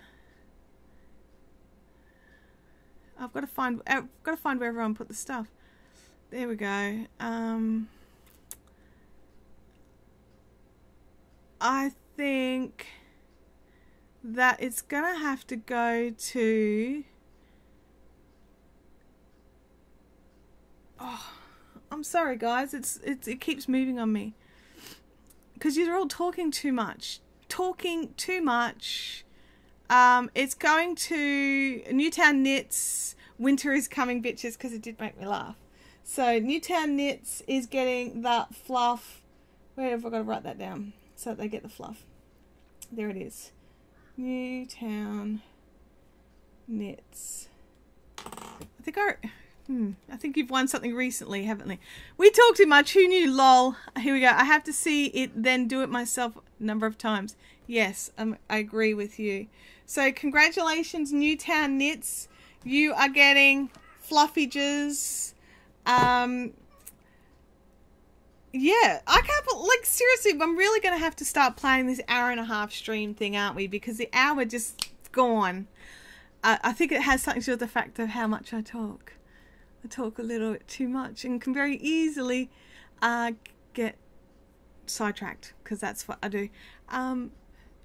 I've got to find where everyone put the stuff. There we go. I think that it's gonna have to go to... Oh, I'm sorry guys, it keeps moving on me because you're all talking too much. It's going to Newtown Knits. Winter is coming, bitches, because it did make me laugh. So Newtown Knits is getting the fluff. Where have I got to write that down so that they get the fluff? There it is. Newtown Knits. I think you've won something recently, haven't they? We talk too much. Who knew? Lol. Here we go. I have to see it, then do it myself a number of times. Yes, I agree with you. So congratulations, Newtown Knits. You are getting fluffages. Yeah, I can't, like, seriously, I'm really going to have to start playing this hour-and-a-half stream thing, aren't we? Because the hour just gone. I think it has something to do with the fact of how much I talk. I talk a little bit too much and can very easily get sidetracked, because that's what I do.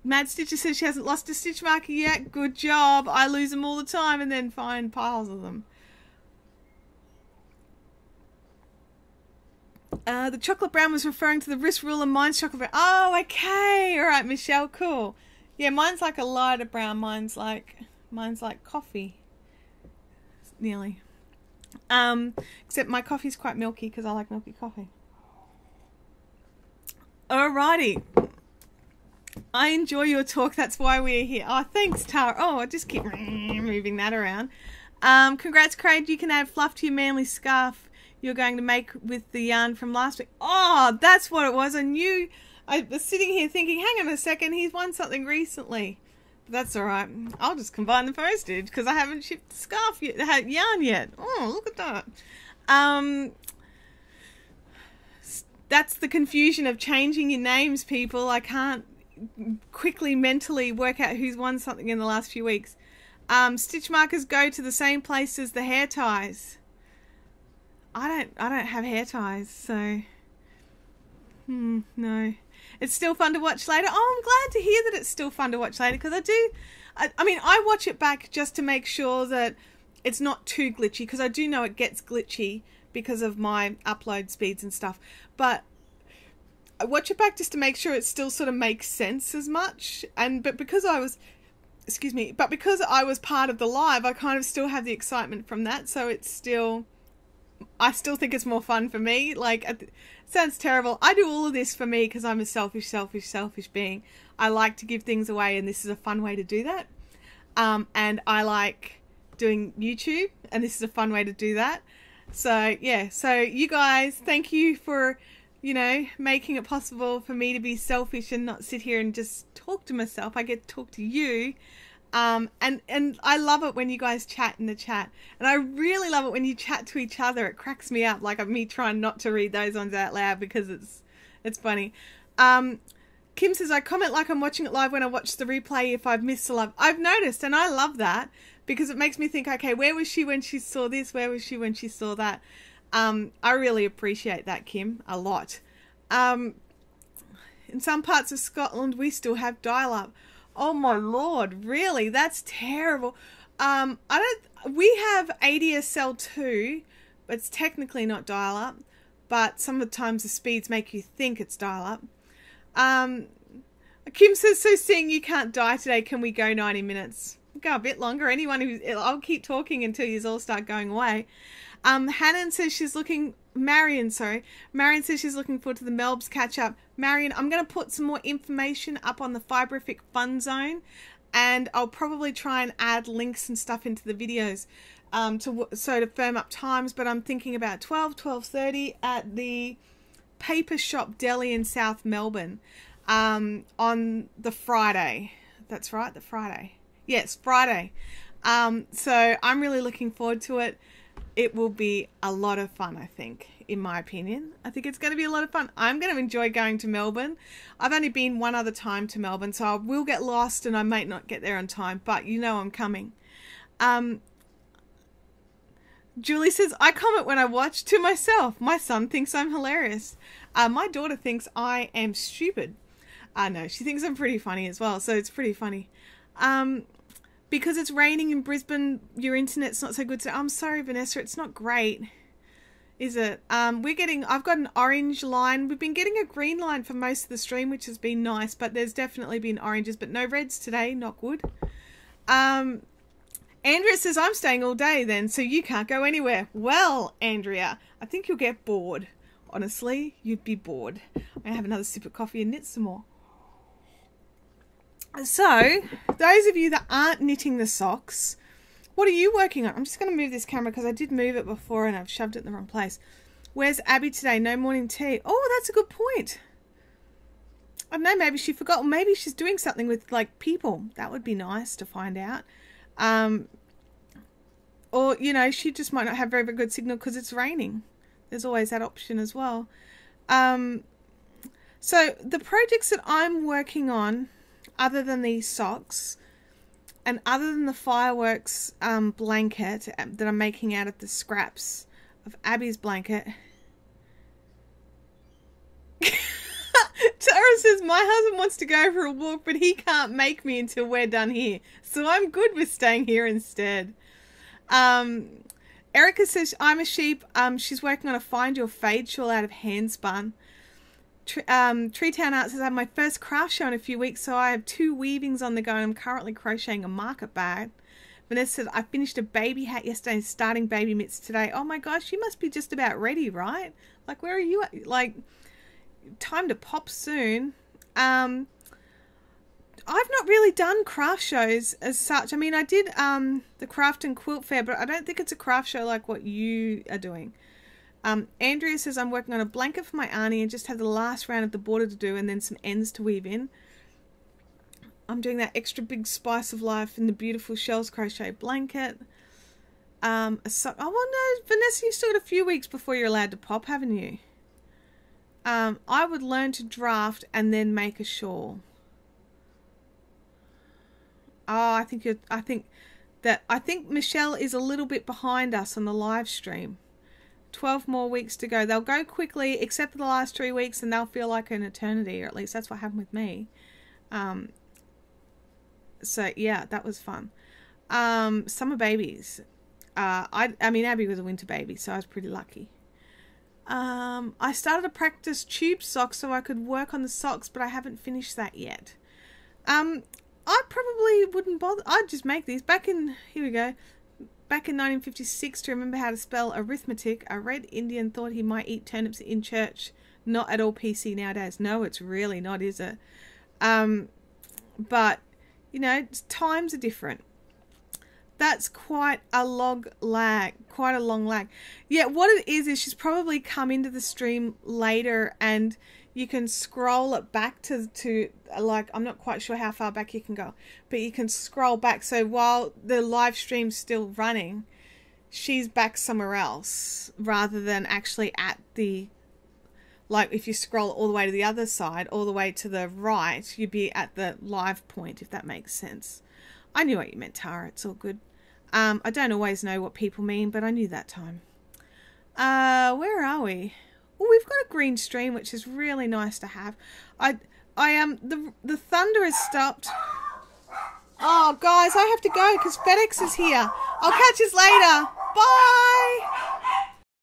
Mad Stitcher says she hasn't lost a stitch marker yet. Good job. I lose them all the time and then find piles of them. The chocolate brown was referring to the wrist ruler. Mine's chocolate brown. Oh, okay. All right, Michelle. Cool. Yeah, mine's like a lighter brown. Mine's like coffee. Nearly. Except my coffee's quite milky because I like milky coffee. Alrighty. I enjoy your talk. That's why we're here. Oh, thanks, Tara. Oh, I just keep moving that around. Congrats, Craig. You can add fluff to your manly scarf you're going to make with the yarn from last week. Oh, that's what it was. I was sitting here thinking, hang on a second, he's won something recently. But that's all right. I'll just combine the postage because I haven't shipped the scarf yet, yarn yet. Oh, look at that. That's the confusion of changing your names, people. I can't quickly mentally work out who's won something in the last few weeks. Stitch markers go to the same place as the hair ties. I don't have hair ties, so no. It's still fun to watch later. Oh, I'm glad to hear that it's still fun to watch later, because I mean, I watch it back just to make sure that it's not too glitchy, because I do know it gets glitchy because of my upload speeds and stuff. But I watch it back just to make sure it still sort of makes sense as much. But because I was part of the live, I kind of still have the excitement from that. So I still think it's more fun for me. Like, it sounds terrible. I do all of this for me because I'm a selfish being. I like to give things away, and this is a fun way to do that. And I like doing YouTube, and this is a fun way to do that. So yeah, so you guys, thank you for, making it possible for me to be selfish and not sit here and just talk to myself. I get to talk to you. And I love it when you guys chat in the chat, and I really love it when you chat to each other. It cracks me up, like me trying not to read those ones out loud because it's funny. Kim says, I comment like I'm watching it live when I watch the replay if I've missed the live. I've noticed, and I love that because it makes me think, okay, where was she when she saw this? Where was she when she saw that? I really appreciate that, Kim, a lot. In some parts of Scotland, we still have dial-up. Oh my Lord, really? That's terrible. We have ADSL too, but it's technically not dial-up, but sometimes the speeds make you think it's dial-up. Kim says, so seeing you can't die today, can we go 90 minutes? Go a bit longer. I'll keep talking until you all start going away. Marion says she's looking forward to the Melbs catch up. Marion, I'm going to put some more information up on the Fibrific Fun Zone, and I'll probably try and add links and stuff into the videos to firm up times, but I'm thinking about 12:30 at the Paper Shop Deli in South Melbourne on the Friday. That's right, the Friday. Yes, Friday. So I'm really looking forward to it. It will be a lot of fun, I think, in my opinion. I think it's going to be a lot of fun. I'm going to enjoy going to Melbourne. I've only been one other time to Melbourne, so I will get lost and I might not get there on time, but I'm coming. Julie says, I comment when I watch to myself. My son thinks I'm hilarious. My daughter thinks I am stupid. No, she thinks I'm pretty funny as well, so it's pretty funny. Because it's raining in Brisbane, your internet's not so good. So I'm sorry, Vanessa, it's not great, is it? I've got an orange line. We've been getting a green line for most of the stream, which has been nice, but there's definitely been oranges, but no reds today, not good. Andrea says, I'm staying all day then, so you can't go anywhere. Well, Andrea, I think you'll get bored. Honestly, you'd be bored. I have another sip of coffee and knit some more. So, those of you that aren't knitting the socks, what are you working on? I'm just going to move this camera because I did move it before and I've shoved it in the wrong place. Where's Abby today? No morning tea. Oh, that's a good point. I don't know, maybe she forgot. Or maybe she's doing something with, like, people. That would be nice to find out. Or, she just might not have very, very good signal because it's raining. There's always that option as well. So, the projects that I'm working on, other than these socks, and other than the fireworks blanket that I'm making out of the scraps of Abby's blanket. Tara says, my husband wants to go for a walk, but he can't make me until we're done here. So I'm good with staying here instead. Erica says, I'm a sheep. She's working on a Find Your Fade shawl out of handspun. Treetown Art says, I have my first craft show in a few weeks, so I have 2 weavings on the go and I'm currently crocheting a market bag. Vanessa says, I finished a baby hat yesterday and starting baby mitts today. Oh my gosh, you must be just about ready, right? Like, where are you at? Like, time to pop soon. really done craft shows as such. I mean, I did the craft and quilt fair, but I don't think it's a craft show like what you are doing. Andrea says, I'm working on a blanket for my auntie and just have the last round of the border to do and then some ends to weave in. I'm doing that extra big spice of life in the beautiful shells crochet blanket. Oh, well, no, Vanessa, you've still got a few weeks before you're allowed to pop, haven't you? I would learn to draft and then make a shawl. Oh, I think Michelle is a little bit behind us on the live stream. 12 more weeks to go. They'll go quickly, except for the last 3 weeks, and they'll feel like an eternity, or at least that's what happened with me. So yeah, that was fun. Summer babies. I mean, Abby was a winter baby, so I was pretty lucky. I started to practice tube socks so I could work on the socks, but I haven't finished that yet. I probably wouldn't bother. I'd just make these. Here we go. Back in 1956, to remember how to spell arithmetic, a red Indian thought he might eat turnips in church. Not at all PC nowadays. No, it's really not, is it? But, you know, times are different. That's quite a long lag. Yeah, what it is she's probably come into the stream later and you can scroll it back to like, I'm not quite sure how far back you can go, but you can scroll back. So while the live stream's still running, she's back somewhere else rather than actually at the, like if you scroll all the way to the other side, all the way to the right, you'd be at the live point, if that makes sense. I knew what you meant, Tara. It's all good. I don't always know what people mean, but I knew that time. Where are we? Oh, we've got a green stream, which is really nice to have. The thunder has stopped. Oh, guys, I have to go because FedEx is here. I'll catch you later. Bye.